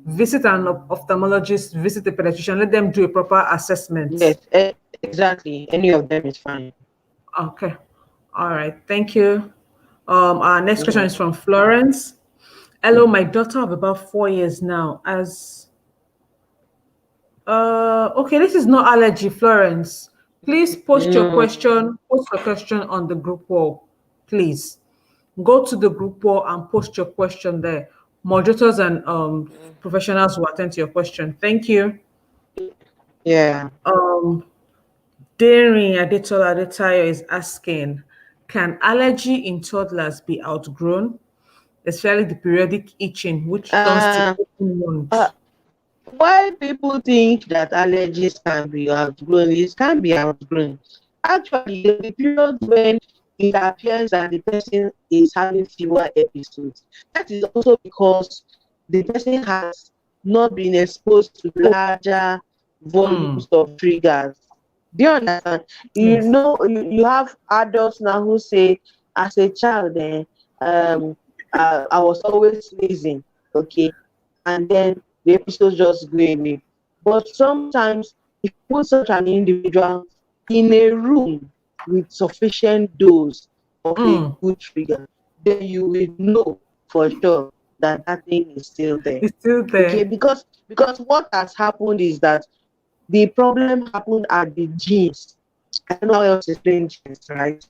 visit an ophthalmologist, visit a pediatrician, let them do a proper assessment. Yes, exactly. Any of them is fine. Okay. All right. Thank you. Our next question Yeah. is from Florence. Hello, my daughter of about 4 years now. Okay, this is not allergy, Florence. Please No. post your question on the group wall. Please go to the group wall and post your question there. moderators and professionals will attend to your question. Thank you. Yeah. Daring Adetola Adetayo is asking, can allergy in toddlers be outgrown, especially the periodic itching, which turns to Uh, open uh, wounds? why people think that allergies can be outgrown, it can be outgrown. Actually, there will be periods when it appears that the person is having fewer episodes. That is also because the person has not been exposed to larger volumes of triggers. Do you understand? You Yes. know, you have adults now who say, as a child, I was always sneezing, okay, and then the episodes just go away. But sometimes, if you put such an individual in a room with sufficient dose of a good trigger, then you will know for sure that that thing is still there. It's still Okay, there. because what has happened is that the problem happened at the genes. I don't know how else to explain genes, right?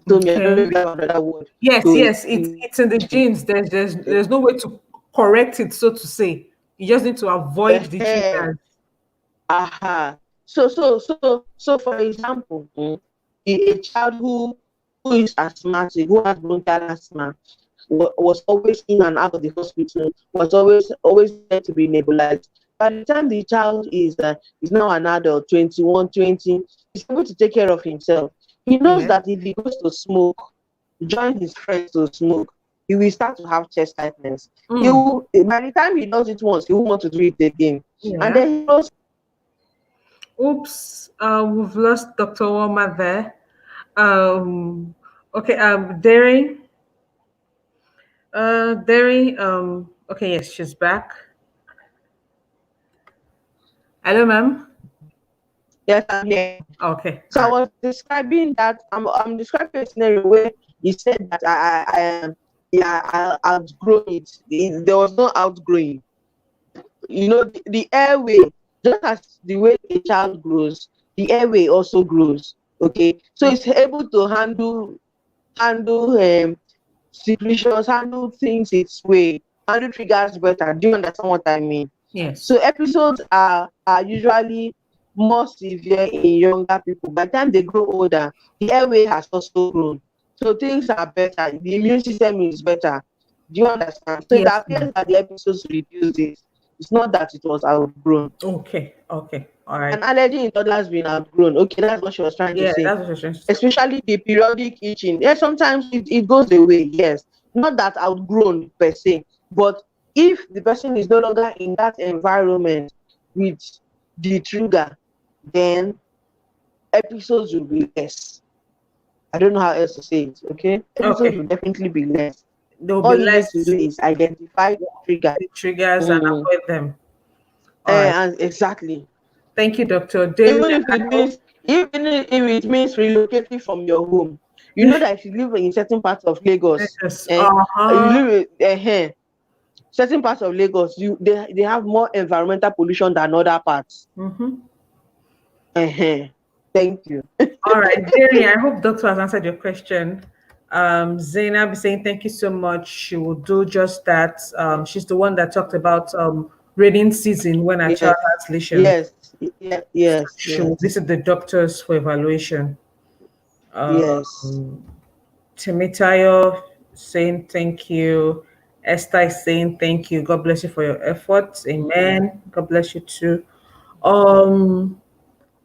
So me, I don't know Okay. if you have another word Yes, to yes, it's in the genes. There's no way to correct it, so to say. You just need to avoid the explain. triggers. Aha. So for example, a child who is asthmatic, who has bronchial asthma, was always in and out of the hospital, was always there to be nebulized. By the time the child is now an adult, 21, 20, he's able to take care of himself. He knows Yeah. that if he goes to smoke, join his friends to smoke, he will start to have chest tightness. By the time he does it once, he won't want to do it again. And Yeah. then he knows. Oops, we've lost Dr. Woma there. Okay, Derry, okay, yes, she's back. Hello, ma'am. Yes, I'm here. Okay, So all I right. was describing that I'm describing a scenario where he said that I outgrow it. There was no outgrowing. You know, the airway, just as the way a child grows, the airway also grows. Okay, so it's able to handle secretions, handle things its way, handle triggers better. Do you understand what I mean? Yes. So episodes are usually more severe in younger people. By the time they grow older, the airway has also grown. So things are better. The immune system is better. Do you understand? So it Yes, appears ma'am. that the episodes reduced it. It's not that it was outgrown. Okay, okay, all right. An allergy in toddlers has been outgrown. Okay, that's what she was trying to Yeah, say. that's what you're trying to say. Especially the periodic itching. Yeah, sometimes it goes away, yes. Not that outgrown per se, but if the person is no longer in that environment with the trigger, then episodes will be less. I don't know how else to say it, okay? Episodes Okay, will definitely be less. there'll be All you need to do less is identify the trigger. triggers and Mm. avoid them. All right. And exactly. Thank you, Doctor Derry. Even if it means relocating from your home. You know that if you live in certain parts of Lagos, Yes. you Uh-huh. live in certain parts of Lagos, they have more environmental pollution than other parts. Mm-hmm. Thank you. All right, Jerry, I hope doctor has answered your question. Zainab is saying thank you so much. She will do just that. She's the one that talked about rainy season when a child Yes, has lesions. yes, yes, She will yes, visit the doctors for evaluation. yes. Temitayo saying thank you. Esther is saying thank you. God bless you for your efforts. Amen. God bless you too. Um,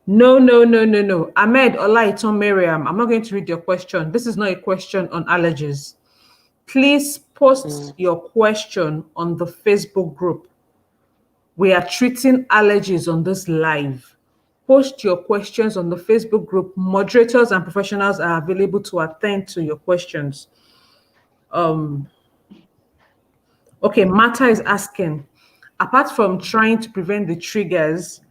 No, no, no, no, no. Ahmed Olaiton Miriam, I'm not going to read your question. This is not a question on allergies. Please post your question on the Facebook group. We are treating allergies on this live. Post your questions on the Facebook group. Moderators and professionals are available to attend to your questions. Okay, Martha is asking, apart from trying to prevent the triggers,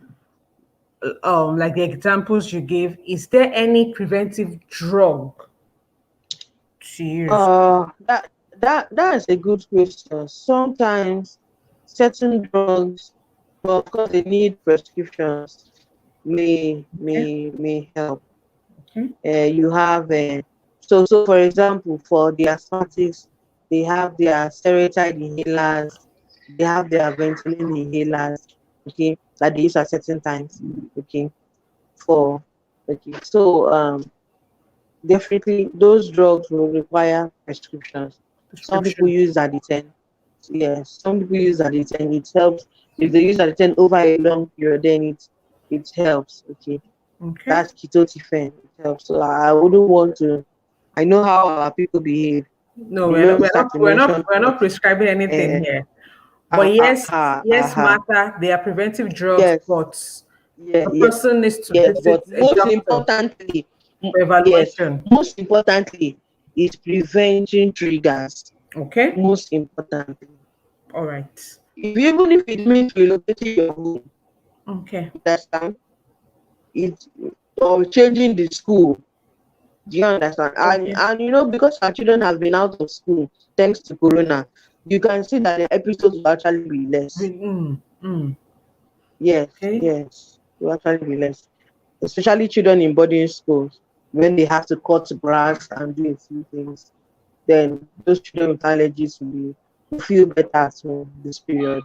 like the examples you gave, is there any preventive drug to use? That is a good question. Sometimes certain drugs, but of course they need prescriptions, Okay. may help. Okay. You have so for example, for the asthmatics, they have their steroid inhalers, they have their Ventolin inhalers, okay, that they use at certain times, okay, for, okay. So definitely those drugs will require prescriptions. Some people Prescription. use Aditen. Yes, some people use Aditen. It helps. If they use Aditen over a long period, then it helps. Okay, Okay. that's ketotifen. It helps. So I wouldn't want to. I know how our people behave. No, The we're not moment you we're start not to we're not mention we're not drugs, prescribing anything uh, here. But yes, uh, Martha, they are preventive drugs, yes, but yeah, the yeah, person needs to yes. visit But a most doctor importantly, for yes, evaluation. most importantly is preventing triggers. Okay. Most importantly, All right. even if it means relocating your home, Okay. understand, it, or changing the school. Do you understand? Okay. And you know, because our children have been out of school thanks to Corona, you can see that the episodes will actually be less. Yes, Okay. yes, will actually be less, especially children in boarding schools when they have to cut grass and do a few things. Then those children with allergies will feel better at home this period.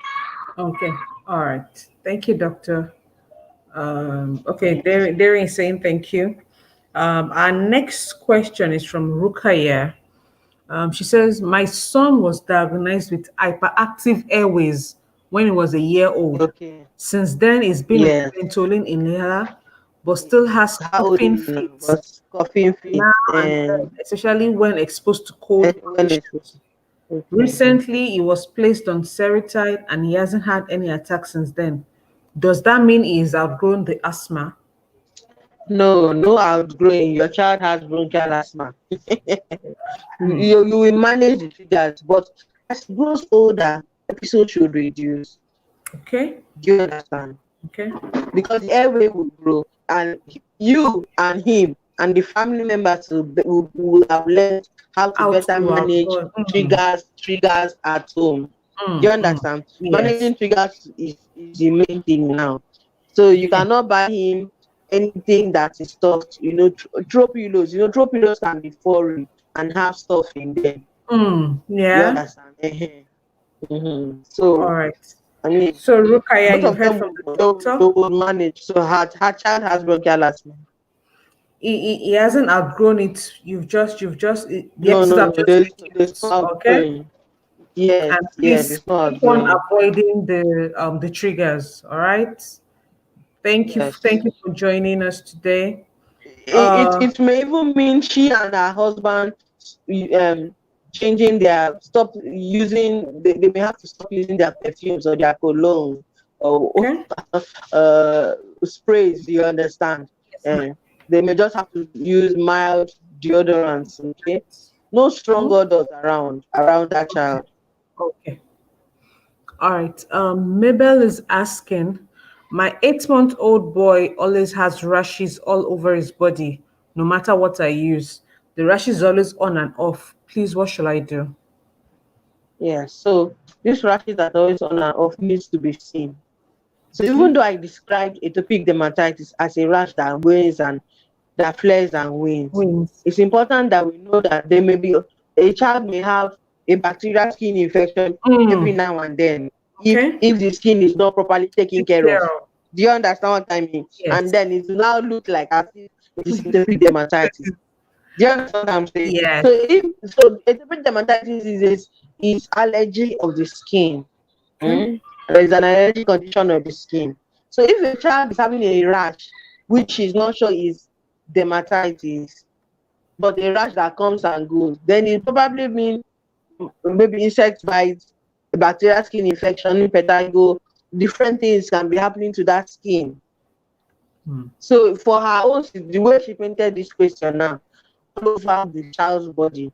Okay. All right. Thank you, doctor. Okay, Thank you. Darren is saying thank you. Our next question is from Rukaya. She says, my son was diagnosed with hyperactive airways when he was a year old. Okay. Since then, he's been on Yes. Ventolin inhaler, but still has How old coughing is he now? fits But coughing now fit and and then, especially when exposed to cold when it's conditions. okay. Recently, he was placed on Seretide and he hasn't had any attacks since then. Does that mean he has outgrown the asthma? No, no outgrowing. Your child has bronchial asthma. Hmm. You will manage the triggers, but as he grows older, episodes should reduce. Okay. Do you understand? Okay. Because the airway will grow, and you and him and the family members will have learned how to Out better to manage outgrow. triggers at home. Do you understand? Yes. Managing triggers is the main thing now. So you Okay. cannot buy him anything that is stuffed, you know, throw pillows. You know, throw pillows can be foreign and have stuff in them. You Yeah. understand? All So right. I mean, So Rukaya, both you've of heard them from the they doctor. will manage. So her child has bronchial asthma. He hasn't outgrown it. The No, episodes no, have no. just There's no reduced. Okay. outgrowing. Yes, And yes, please it's not keep on outgrowing. avoiding the triggers. All right. Thank Yes. you for joining us today. It may even mean she and her husband um changing their stop using they may have to stop using their perfumes or their cologne or Okay. sprays, you understand? Yes, ma'am. And they may just have to use mild deodorants, okay? No strong Mhm. odors around that Okay. child. Okay. All right. Mabel is asking, my 8-month-old boy always has rashes all over his body, no matter what I use. The rash is always on and off. Please, what shall I do? Yeah, so this rashes that always on and off needs to be seen. So Okay. even though I described atopic dermatitis as a rash that wanes and that flares and wanes, Wings. it's important that we know that there may be a child may have a bacterial skin infection every Mm. now and then Okay. if the skin is not properly taken Take care care of. of. Do you understand what I mean? And Yes. then it will now look like as if it is atopic dermatitis. Do you understand what I'm saying? Yes. So atopic dermatitis is allergy of the skin. Okay. There is an allergic condition of the skin. So if a child is having a rash, which is not sure is dermatitis, but a rash that comes and goes, then it probably means maybe insect bites, bacterial skin infection, impetigo, different things can be happening to that skin. Hmm. So for her own, the way she painted this question now, all over the child's body,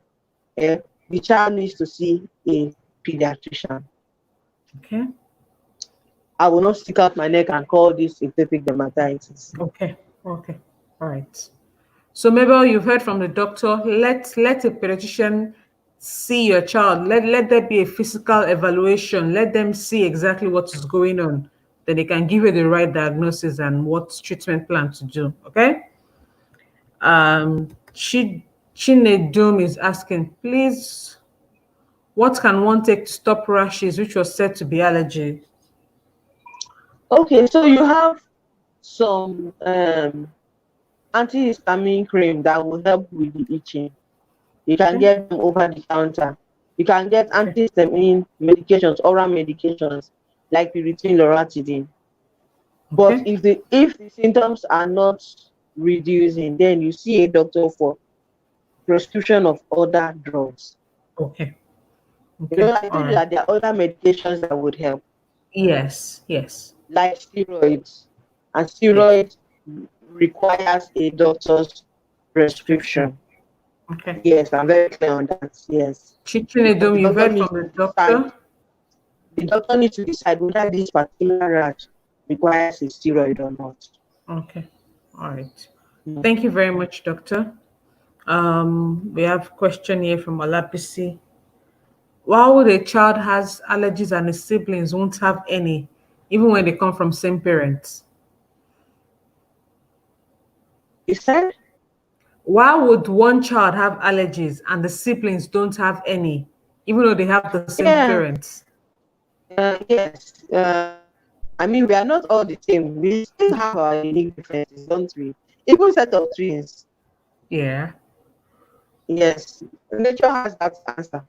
the child needs to see a pediatrician. Okay. I will not stick out my neck and call this atopic dermatitis. Okay. Okay. All right. So Mabel, you've heard from the doctor. Let a pediatrician see your child. Let there be a physical evaluation. Let them see exactly what is going on. Then they can give you the right diagnosis and what treatment plan to do. Okay. Chinedum is asking, please, What can one take to stop rashes, which was said to be allergy? Okay, so you have some antihistamine cream that will help with the itching. You can Okay. get them over the counter. You can get Okay. antihistamine medications, oral medications like piriton, loratadine. But Okay. if the symptoms are not reducing, then you see a doctor for prescription of other drugs. Okay. You know, Okay. I All told you right. that there are other medications that would help, Yes. Yes. like steroids, and Yes. steroids requires a doctor's Prescription. prescription. Okay. Yes, I'm very clear on that. Yes, because Chichinedom, you've heard from the doctor? the doctor needs to decide whether this particular rash requires a steroid or not. Okay. All right. Mm. Thank you very much, doctor. We have a question here from Olapisi. Why would a child has allergies and his siblings won't have any, even when they come from same parents? You said? Why would one child have allergies and the siblings don't have any, even though they have the same Yeah, parents? yes. I mean, we are not all the same. We still have our unique differences, don't we? Even set of twins. Yeah. Yes, nature has that answer,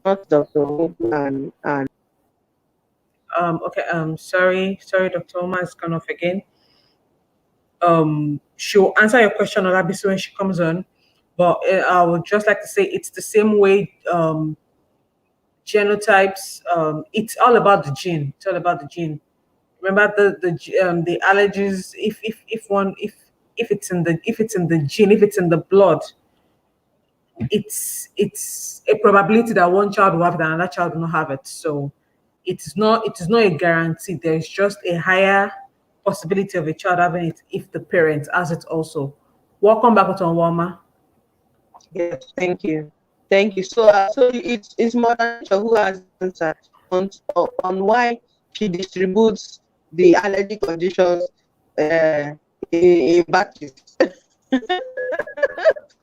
not Dr. Ogu and Okay. Sorry, Dr. Oma has gone off again. She'll answer your question on ABC when she comes on, but I would just like to say it's the same way. Genotypes. It's all about the gene. It's all about the gene. Remember the allergies. If it's in the gene, if it's in the blood, it's a probability that one child will have it and another child will not have it. So it is not a guarantee. There is just a higher possibility of a child having it if the parent has it also. Welcome back to Nwaoma. yes, thank you. So, it's Mother Nature who has answer on why she distributes the allergy conditions in batches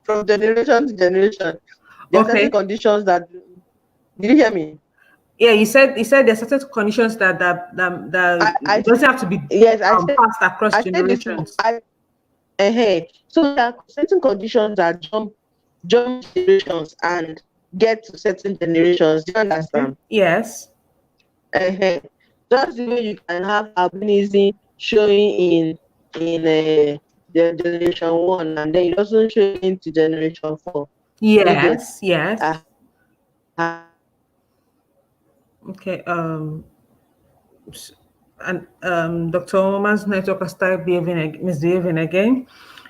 from generation to generation. There are certain Okay. conditions that. Did you hear me? Yeah, you said there are certain conditions that I it doesn't have to be yes, passed across I said this. generations. So there are certain conditions that jump generations and get to certain generations. Do you Okay. understand? Yes. uh That's the way you can have albinism showing in the generation one, and then it doesn't show into generation four. You get Yes. uh, Yes. Okay. And Dr. Oman's network has started misbehaving again.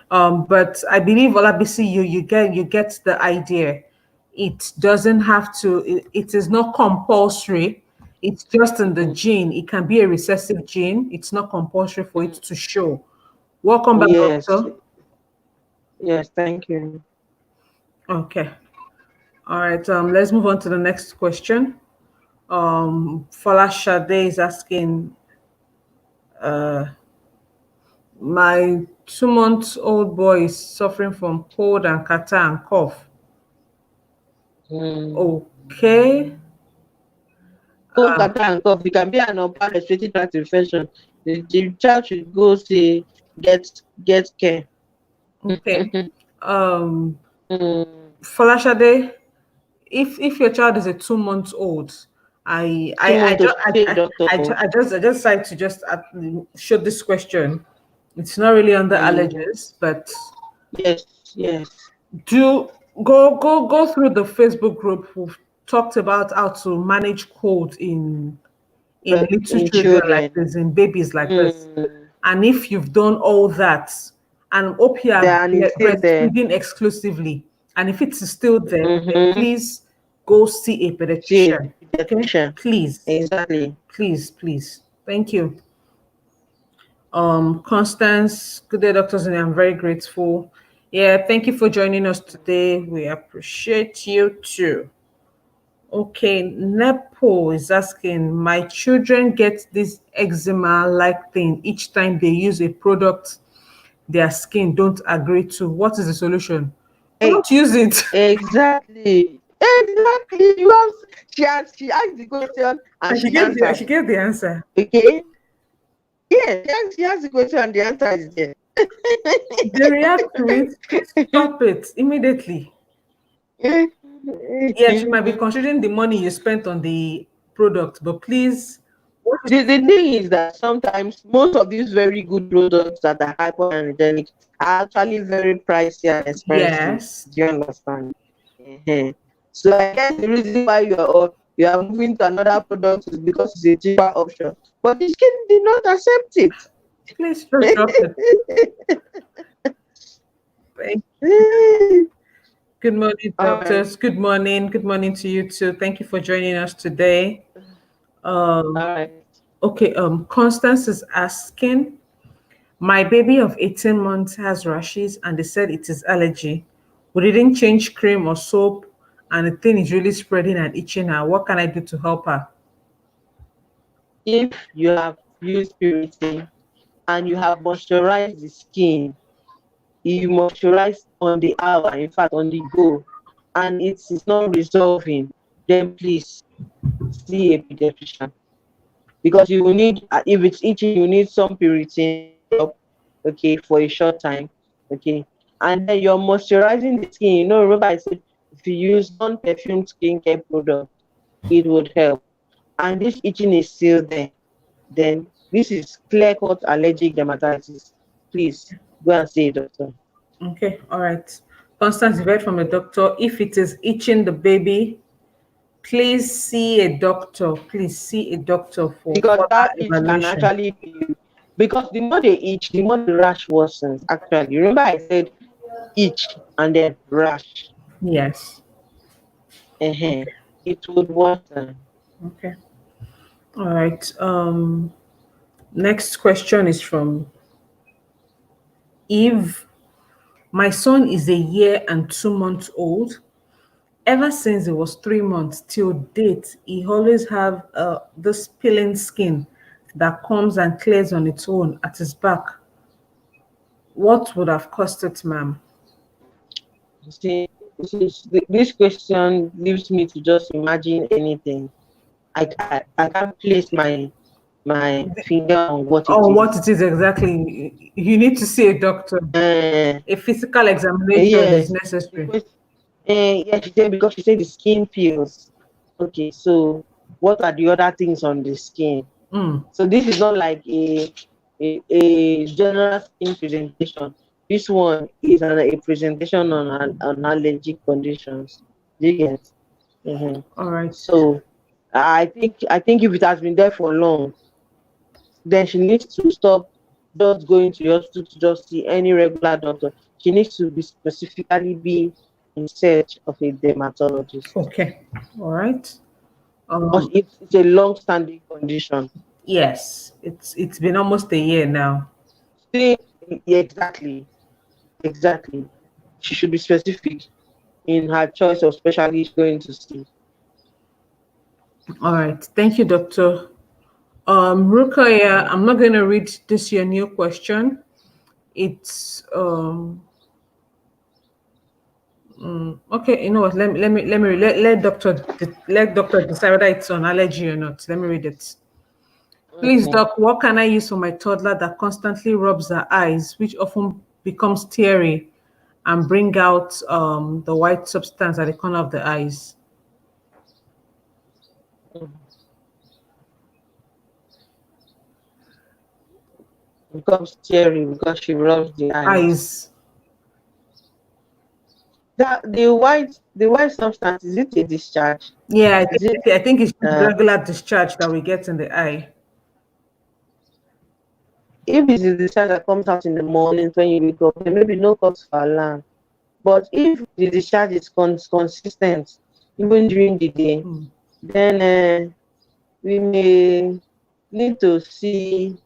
But I believe Olabisi, you get the idea. It doesn't have to. It is not compulsory. It's just in the gene. It can be a recessive gene. It's not compulsory for it to show. Welcome back, yes, doctor. yes, thank you. Okay. All right. Let's move on to the next question. Fala Shade is asking, my 2 month old boy is suffering from cold and catarrh and cough. Mm. Okay. Cold, catarrh, and cough. It can be an upper respiratory tract infection. The child should go see get care. Okay. Um, Mm. Falashade, if your child is a 2 months old, I I I 2 months to just see a doctor. I just decided to just show this question. It's not really under Mm. allergies, but Yes, yes. do go through the Facebook group. We've talked about how to manage cold in But little in children like children, this, in babies like this. mm, And if you've done all that, and hope you are and it's still there. breastfeeding exclusively, and if it's still there, then Mm-hmm. please go see a See a pediatrician. Okay? pediatrician. Please, Exactly. please. Thank you. Constance, good day, doctors, and I'm very grateful. Yeah, thank you for joining us today. We appreciate you too. Okay, Nepo is asking, my children get this eczema like thing each time they use a product their skin don't agree to. What is the solution? Hey, Don't use it. exactly. Exactly. She asked the question and And she answered. she gave the answer. Okay. Yeah, she asked the question and the answer is there. They react to it. Please stop it immediately. Yes, you might be considering the money you spent on the product, but please. The thing is that sometimes most of these very good products that are hypoallergenic are actually very pricey and expensive. Yes. Do you understand? So I guess the reason why you are moving to another product is because it's a cheaper option. But the skin did not accept it. Please just drop it. Thank you. Good morning, All right. doctors. Good morning. Good morning to you too. Thank you for joining us today. All right. Okay, Constance is asking, my baby of 18 months has rashes and they said it is allergy. We didn't change cream or soap and the thing is really spreading and itching her. What can I do to help her? If you have used purity and you have moisturized the skin, you moisturize on the hour, in fact on the go, and it is not resolving, then please see a pediatrician, because you will need, if it's itching, you need some purity, okay, for a short time, okay. And then you're moisturizing the skin. Remember I said if you use non-perfumed skincare product, it would help. And this itching is still there, then this is clear-cut allergic dermatitis. Please go and see a doctor. Okay, all right. Constance, you heard from the doctor. If it is itching the baby, please see a doctor. Please see a doctor for Because further that itch can evaluation. actually be, because the more they itch, the more the rash worsens. Actually, remember I said itch and then rash. Yes. Uh-huh. It would worsen. Okay. All right. Next question is from Eve. My son is a year and 2 months old. Ever since he was 3 months till date, he always have this peeling skin that comes and clears on its own at his back. What would have caused it, ma'am? You see, this question leaves me to just imagine anything. I can't place my finger on what it Oh, is. what it is exactly? You need to see a doctor. A physical examination is Yes. necessary. Yeah, she said, because she said the skin peels. Okay, so what are the other things on the skin? Mm, So this is not like a general skin presentation. This one is a presentation on allergic conditions. Do you get? all right. So I think if it has been there for long, then she needs to stop just going to the hospital to just see any regular doctor. She needs to be specifically be in search of a dermatologist. Okay. All right. Because it's a long-standing condition. Yes, it's been almost a year now. See, exactly. She should be specific in her choice of specialist going to see. All right. Thank you, doctor. Rukaya, I'm not going to read this your new question. It's okay. You know what? Let doctor decide whether it's an allergy or not. Let me read it. Please, Okay. doc, what can I use for my toddler that constantly rubs her eyes, which often becomes teary and bring out the white substance at the corner of the eyes? Becomes teary because she rubs the eyes. Eyes. That the white substance, is it a discharge? Yeah, Is it I think it's just uh regular discharge that we get in the eye. if it's a discharge that comes out in the morning when you wake up, then maybe no cause for alarm. But if the discharge is consistent even during the day, then we may need to see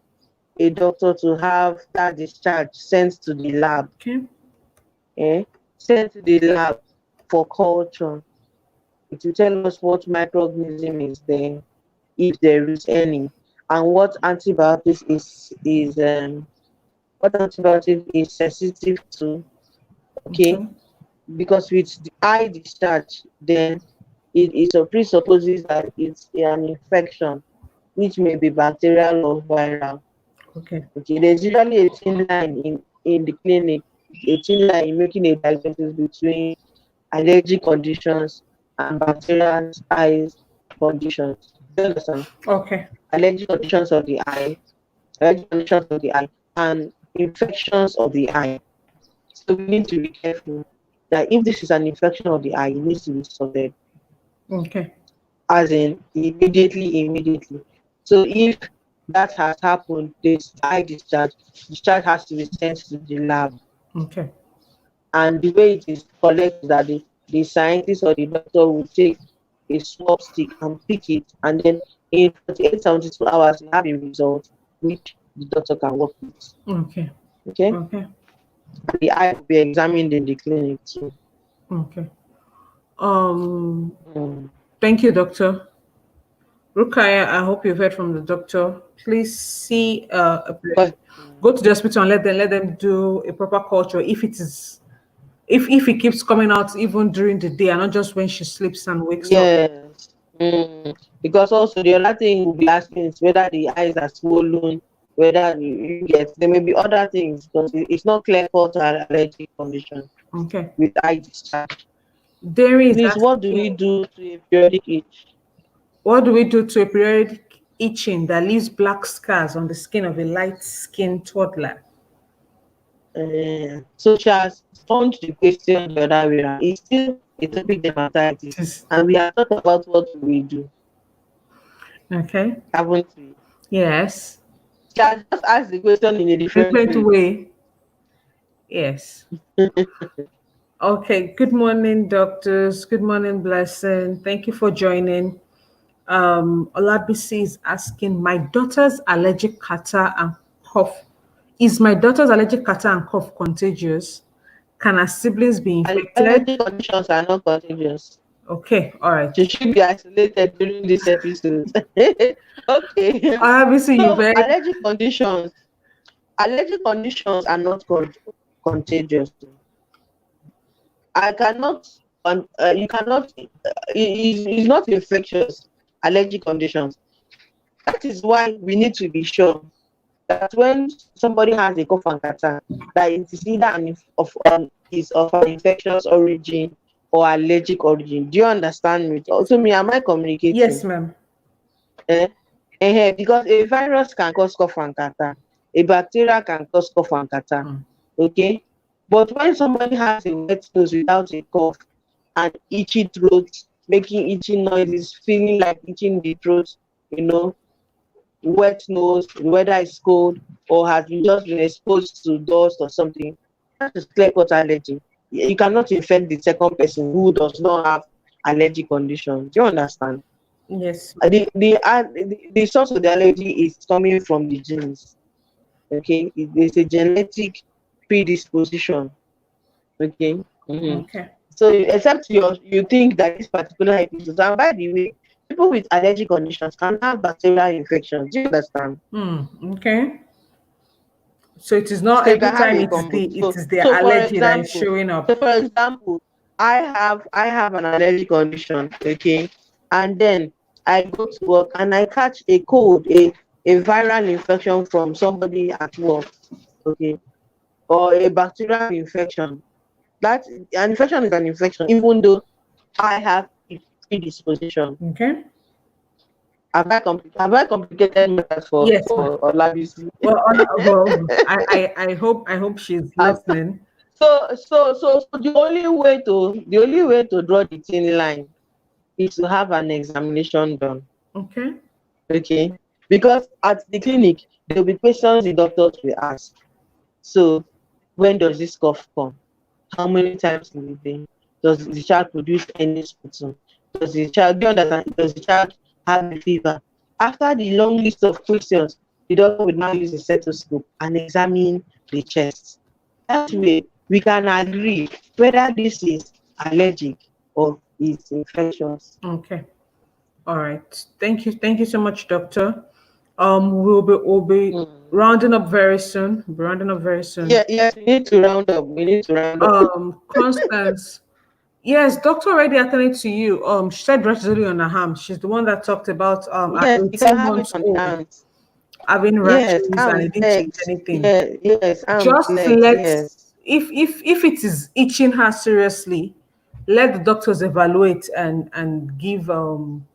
a doctor to have that discharge sent to the lab. Okay. Sent to the lab for culture. It will tell us what microorganism is there, if there is any, and what antibiotics is sensitive to. Okay. Okay. because with the eye discharge, then it presupposes that it's an infection, which may be bacterial or viral. Okay. Okay, there's usually a thin line in the clinic, a thin line in making a diagnosis between allergic conditions and bacterial eyes conditions. Do you understand? Okay. Allergic conditions of the eye, allergic conditions of the eye, and infections of the eye. So we need to be careful that if this is an infection of the eye, it needs to be sorted, Okay. as in immediately. So if that has happened, this eye discharge has to be sent to the lab. Okay. And the way it is collected, that the scientist or the doctor will take a swab stick and pick it, and then in 48 72 hours you have a result which the doctor can work with. Okay. Okay, Okay. and the eye will be examined in the clinic too. Okay. Mm. Thank you, doctor. Rukaya, I hope you've heard from the doctor. Please see But go to the hospital and let them do a proper culture if it is if it keeps coming out even during the day and not just when she sleeps and wakes up. yes, because also the other thing we'll be asking is whether the eyes are swollen, whether you get, there may be other things, because it's not clear cut allergic condition Okay. with eye discharge. Dairy is Please, what do we asking, do to a periodic itch? what do we do to a periodic itching that leaves black scars on the skin of a light-skinned toddler? So she has turned the question the other way around. It's still atopic dermatitis, Is- and we have talked about what we do, Okay. haven't we? Yes. She has just asked the question in a different Different way. way. Yes. Okay. Good morning, doctors. Good morning, Blessing. Thank you for joining. Olabisi is asking, my daughter's allergic catarrh and cough. Is my daughter's allergic catarrh and cough contagious? Can her siblings be infected? Allergic conditions are not contagious. Okay, all right. She should be isolated during this episode. Okay. Olabisi, you've So heard. allergic conditions are not contagious. I cannot, you cannot, it's not infectious, allergic conditions. That is why we need to be sure that when somebody has a cough and catarrh, that it is either is of an infectious origin or allergic origin. Do you understand me? Also, me, am I Yes, communicating? ma'am. Because a virus can cause cough and catarrh, a bacteria can cause cough and catarrh. Okay, but when somebody has a wet nose without a cough and itchy throat, making itching noises, feeling like itching the throat, wet nose, the weather is cold, or has just been exposed to dust or something, that is clear-cut allergy. You cannot infect the second person who does not have allergic condition. Do you understand? Yes. The source of the allergy is coming from the genes. Okay, it's a genetic predisposition. Okay. Okay. So except you think that this particular episode, and by the way, people with allergic conditions can have bacterial infections. Do you understand? Okay. So it is not So you every can have time a it is combo. their So for allergy that is example, showing up. I have an allergic condition, okay, and then I go to work and I catch a cold, a viral infection from somebody at work, okay, or a bacterial infection. That an infection is an infection, even though I have a predisposition. Okay. Have I complicated matters for Yes, ma'am. Olabisi? I hope she's listening. So the only way to draw the thin line is to have an examination done. Okay. Okay, because at the clinic there will be questions the doctors will ask. So, when does this cough come? How many times in a day? Does the child produce any sputum? Does the child do you understand? Does the child have a fever? After the long list of questions, the doctor will now use a stethoscope and examine the chest. That way, we can agree whether this is allergic or is infectious. Okay. All right. Thank you. Thank you so much, doctor. We'll be rounding up very soon. We'll be rounding up very soon. Yeah, yes, we need to round up. We need to round up. Constance, yes, doctor already attended to you. She said rashes on her arm. She's the one that talked about at Yes, you can 18 have it months on the old hands. having Yes, rashes and arms, it didn't change legs. anything. Yeah, yes, arms, Just legs. let Yes, if it is itching her seriously, let the doctors evaluate and give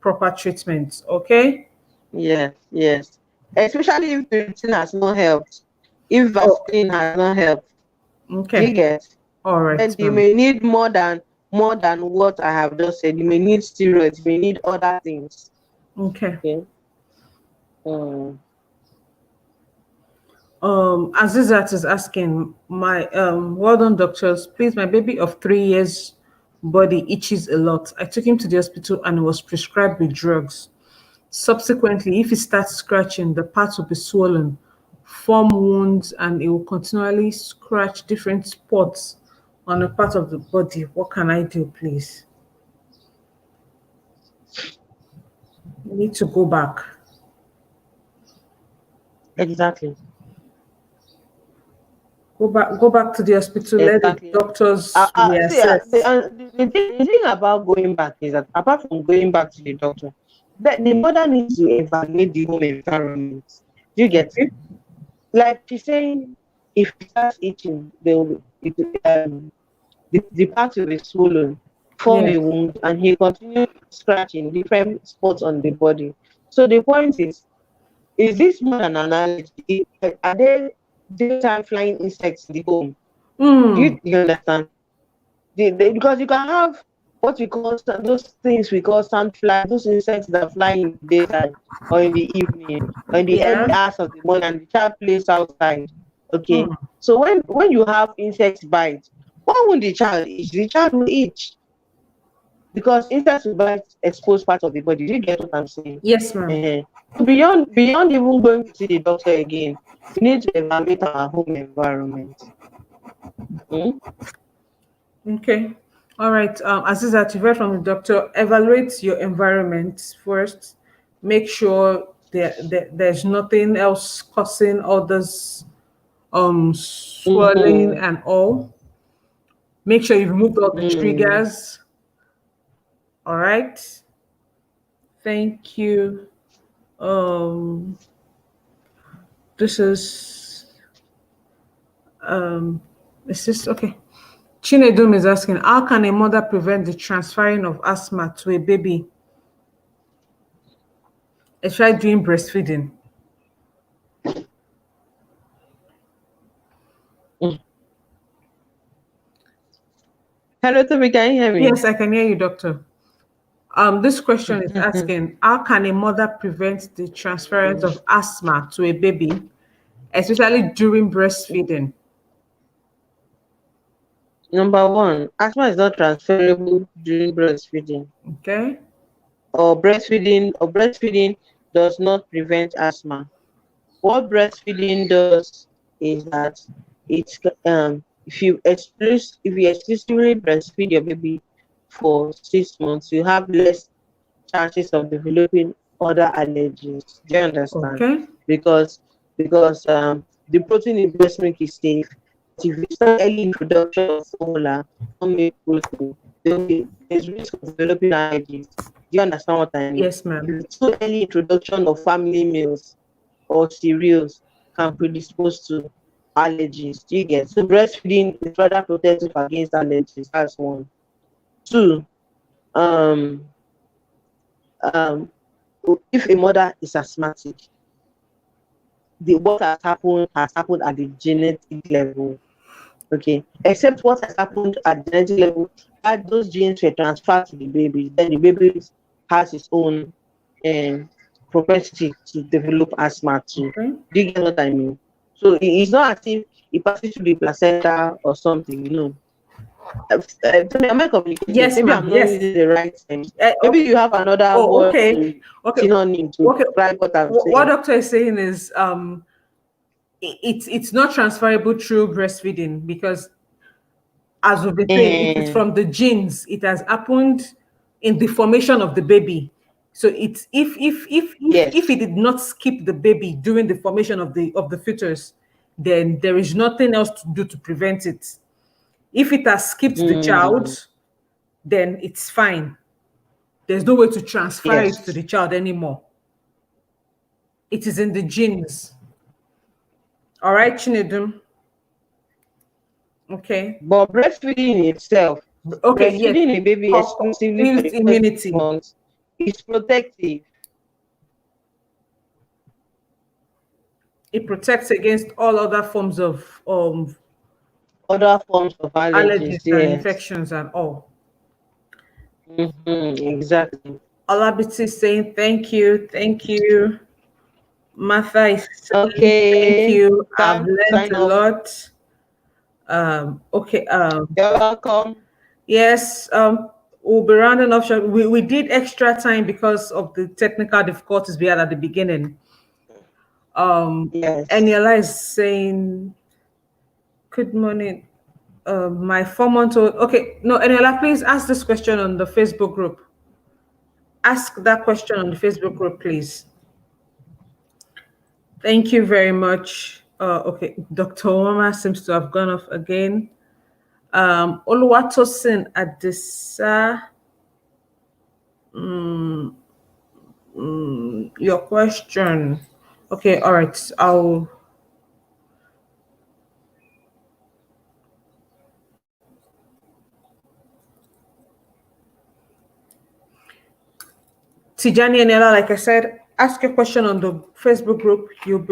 proper treatment. Okay. yes, yes. Especially if the routine has not helped. If Oh, Vaseline has not helped, do you okay. get? All right, Then you ma'am. may need more than what I have just said. You may need steroids. You may need other things. Okay. Okay. Mm. Azizat is asking, my well done doctors, please, my baby of 3 years body itches a lot. I took him to the hospital and was prescribed with drugs. Subsequently, if he starts scratching, the parts will be swollen, form wounds, and it will continually scratch different spots on a part of the body. What can I do, please? You need to go back. Exactly. Go back to the hospital, let the Exactly. doctors See, reassess. the thing about going back is that apart from going back to the doctor, the mother needs to evaluate the home environment. Do you get? Okay? Like she's saying, if it starts itching, the part will be swollen, form a Yes. wound, and he continues scratching different spots on the body. So the point is this more than an allergy? Are there daytime flying insects in the home? Mm, You understand? Because you can have what we call those things we call sandfly, those insects that fly in the daytime or in the evening or in the yeah. early hours of the morning and the child plays outside. Okay. Mm, So when you have insects bite, why won't the child itch? The child will itch because insects will bite exposed part of the body. Do you get what I'm saying? yes, ma'am. uh So beyond even going to see the doctor again, we need to evaluate our home environment. Mm? Okay. All right. Azizat, you've heard from the doctor. Evaluate your environment first. Make sure there's nothing else causing all this swelling Mm-hmm. and all. Make sure you've removed all the Mm. triggers. All right. Thank you. Um, this is this okay? Chinedum is asking, how can a mother prevent the transferring of asthma to a baby, especially during breastfeeding? Mm. Hello, Toby, can you hear me? Yes, I can hear you, doctor. This question is asking, how can a mother prevent the transference of asthma to a baby, especially during breastfeeding? Number one, asthma is not transferable during breastfeeding. Okay. Or breastfeeding does not prevent asthma. What breastfeeding does is that it's if you exclusively breastfeed your baby for 6 months, you have less chances of developing other allergies. Do you understand? Okay. Because because the protein in breast milk is safe. But if you start early introduction of formula, non milk protein, there's risk of developing allergies. Do you understand what I mean? Yes, ma'am. If it's too early introduction of family meals or cereals can predispose to allergies. Do you get? So breastfeeding is rather protective against allergies. That's one. Two, um, um, if a mother is asthmatic, what has happened at the genetic level. Okay, except what has happened at the genetic level, that those genes were transferred to the baby, then the baby has its own um, propensity to develop asthma too. Okay. Do you get what I mean? So it's not as if it passes through the placenta or something. Am I communicating? Yes, Maybe ma'am. I'm not Yes. using the right terms. Maybe Okay. you have another Oh, word okay. to Okay. synonym to Okay. describe what I'm What saying. doctor is saying is it's not transferable through breastfeeding because, as we've been saying, it is And from the genes. It has happened in the formation of the baby. So it's if it did not skip the baby during the formation of the fetus, then there is nothing else to do to prevent it. If it has skipped the child, then it's fine. There's no way to transfer it to the child anymore. It is in the genes. All right, Chinedum. Okay. But breastfeeding itself, Okay, breastfeeding yes. a baby exclusively for the Immunity. first 6 months is protective. It protects against all other forms of Other forms of allergies, and infections and all. Exactly. Olabisi is saying thank you. Martha is saying Okay. thank you. I've Time learned a lot. Okay. You're welcome. Yes. We'll be rounding off. We did extra time because of the technical difficulties we had at the beginning. Yes. Eniela is saying, good morning. My 4-month-old. Okay, no, Eniela, please ask this question on the Facebook group. Ask that question on the Facebook group, please. Thank you very much. Okay, Dr. Nwaoma seems to have gone off again. Oluwatosin Adisa, your question. Okay, all right. Tijani Enela, like I said, ask a question on the Facebook group. You'll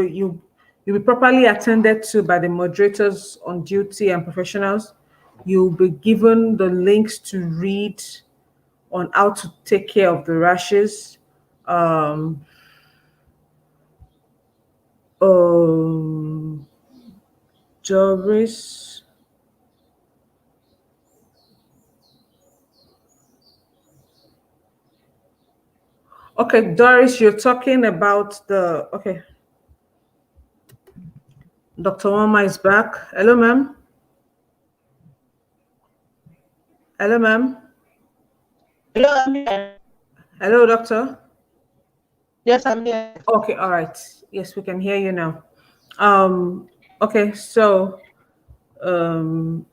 be properly attended to by the moderators on duty and professionals. You'll be given the links to read on how to take care of the rashes. Doris. Okay, Doris, you're talking about the, okay. Dr. Nwaoma is back. Hello, ma'am. Hello, ma'am. Hello, I'm here. Hello, doctor. Yes, I'm here. Okay, all right. Yes, we can hear you now. Okay, so Eniela,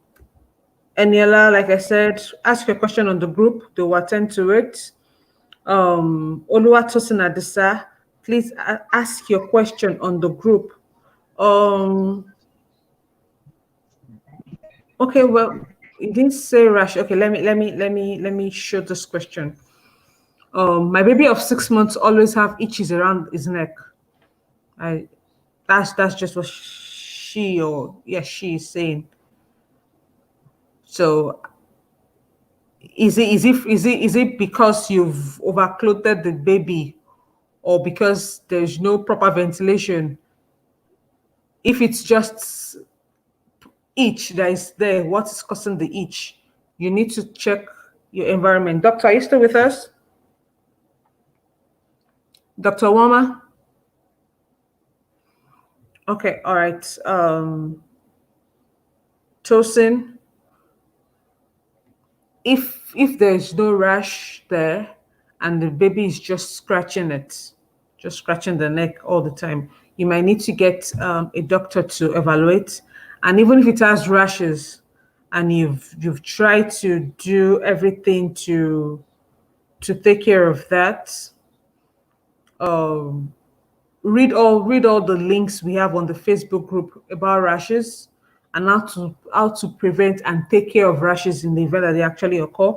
like I said, ask your question on the group. They will attend to it. Oluwatosin Adisa, please ask your question on the group. Okay, well, it didn't say rash. Okay, let me show this question. My baby of 6 months always have itches around his neck. That's just what she is saying. So is it because you've overclothed the baby, or because there's no proper ventilation? If it's just itch that is there, what is causing the itch? You need to check your environment. Doctor, are you still with us? Dr. Nwaoma? Okay, all right. Tosin, if there's no rash there and the baby is just scratching the neck all the time, you might need to get a doctor to evaluate. And even if it has rashes and you've tried to do everything to take care of that, read all the links we have on the Facebook group about rashes and how to prevent and take care of rashes in the event that they actually occur.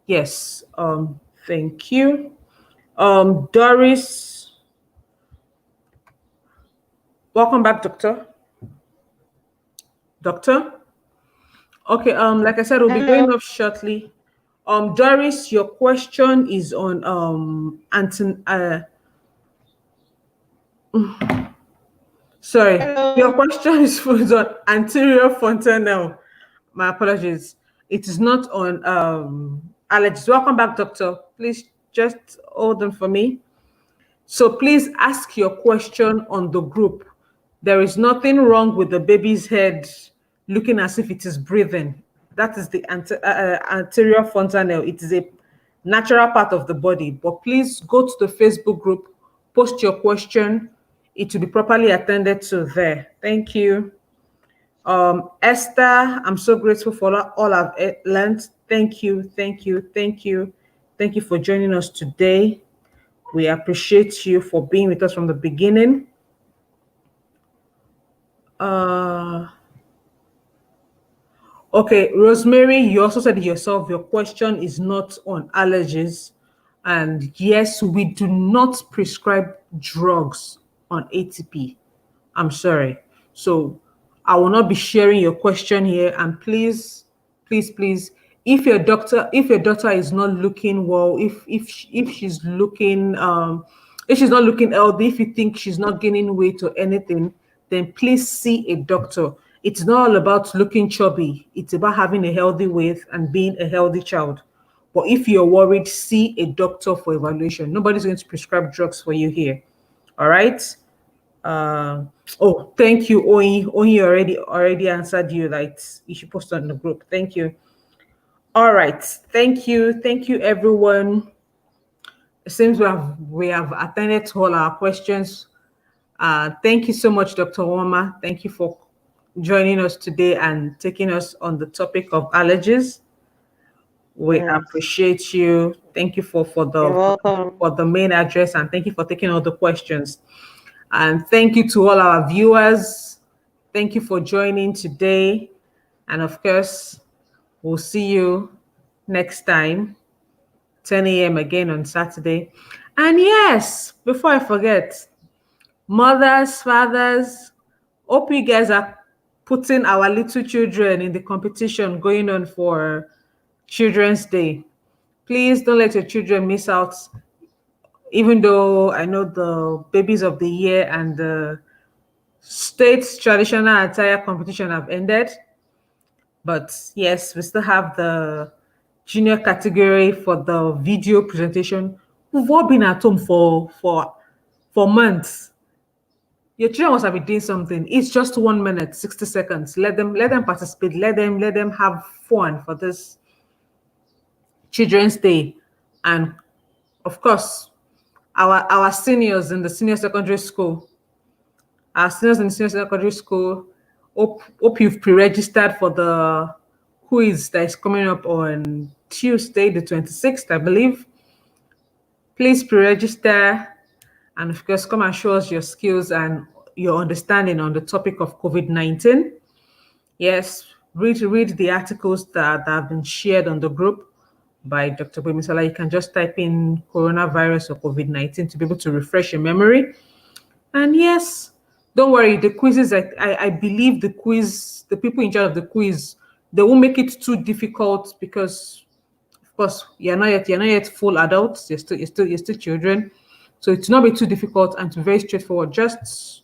Yes. Thank you. Doris. Welcome back, doctor. Doctor? Okay, like I said, we'll be going off shortly. Doris, your question is on sorry, Hello. your question is on anterior fontanelle. My apologies. It is not on allergies. Welcome back, doctor. Please just hold on for me. So please ask your question on the group. There is nothing wrong with the baby's head looking as if it is breathing. That is the anterior fontanelle. It is a natural part of the body. But please go to the Facebook group, post your question. It will be properly attended to there. Thank you. Esther, I'm so grateful for all I've learned. Thank you, thank you, thank you. Thank you for joining us today. We appreciate you for being with us from the beginning. Okay, Rosemary, you also said yourself your question is not on allergies. And yes, we do not prescribe drugs on ATP. I'm sorry. So I will not be sharing your question here. And please, please, please, if your daughter is not looking well, if she's looking if she's not looking healthy, if you think she's not gaining weight or anything, then please see a doctor. It's not all about looking chubby. It's about having a healthy weight and being a healthy child. But if you're worried, see a doctor for evaluation. Nobody's going to prescribe drugs for you here. All right. Oh, thank you, Oyi. Oyi already answered you that you should post on the group. Thank you. All right. Thank you, everyone. It seems we have attended to all our questions. Thank you so much, Dr. Nwaoma. Thank you for joining us today and taking us on the topic of allergies. We appreciate you. Thank you for the main address, and thank you for taking all the questions. And thank you to all our viewers. Thank you for joining today. And of course, we'll see you next time, 10 a.m. again on Saturday. And yes, before I forget, mothers, fathers, hope you guys are putting our little children in the competition going on for Children's Day. Please don't let your children miss out. Even though I know the babies of the year and the state traditional attire competition have ended, but yes, we still have the junior category for the video presentation. We've all been at home for months. Your children must have been doing something. It's just 1 minute, 60 seconds. Let them participate. Let them have fun for this Children's Day. And of course, our seniors in the senior secondary school, hope you've pre-registered for the quiz that is coming up on Tuesday, the 26th, I believe. Please pre-register, and of course, come and show us your skills and your understanding on the topic of COVID-19. Yes, read the articles that have been shared on the group by Dr. Boymisala. You can just type in coronavirus or COVID-19 to be able to refresh your memory. And yes, don't worry, the quizzes, I believe the people in charge of the quiz, they won't make it too difficult because, of course, you're not yet full adults. You're still children. So it's not be too difficult and to very straightforward, just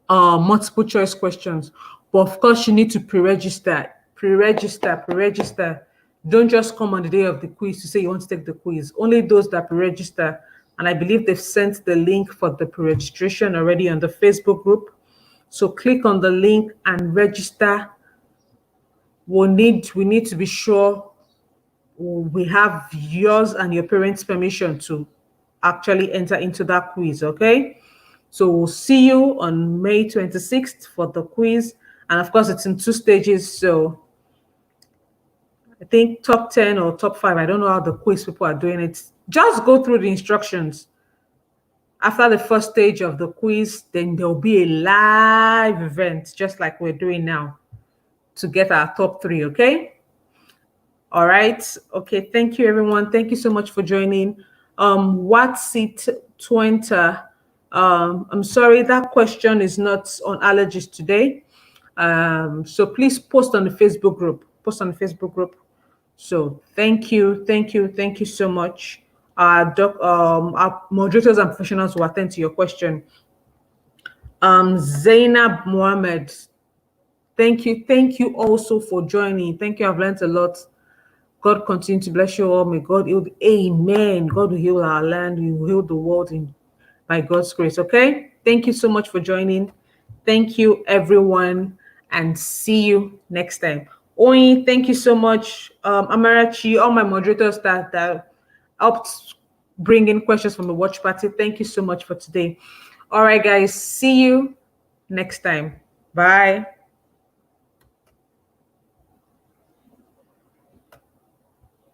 multiple choice questions. But of course, you need to pre-register. Don't just come on the day of the quiz to say you want to take the quiz. Only those that pre-register. And I believe they've sent the link for the pre-registration already on the Facebook group. So click on the link and register. We need to be sure we have yours and your parents' permission to actually enter into that quiz, okay? So we'll see you on May 26th for the quiz. And of course, it's in 2 stages. So I think top 10 or top 5, I don't know how the quiz people are doing it. Just go through the instructions. After the first stage of the quiz, then there'll be a live event, just like we're doing now, to get our top 3, okay? All right. Okay, thank you, everyone. Thank you so much for joining. What's it, Twenta? I'm sorry, that question is not on allergies today. So please post on the Facebook group. So thank you so much. Our moderators and professionals will attend to your question. Zainab Mohammed, thank you also for joining. Thank you. I've learned a lot. God continue to bless you all. May God heal. Amen. God will heal our land. He will heal the world by God's grace. Okay. Thank you so much for joining. Thank you, everyone, and see you next time. Oyin, thank you so much. Amarachi, all my moderators that helped bring in questions from the watch party. Thank you so much for today. All right, guys. See you next time. Bye.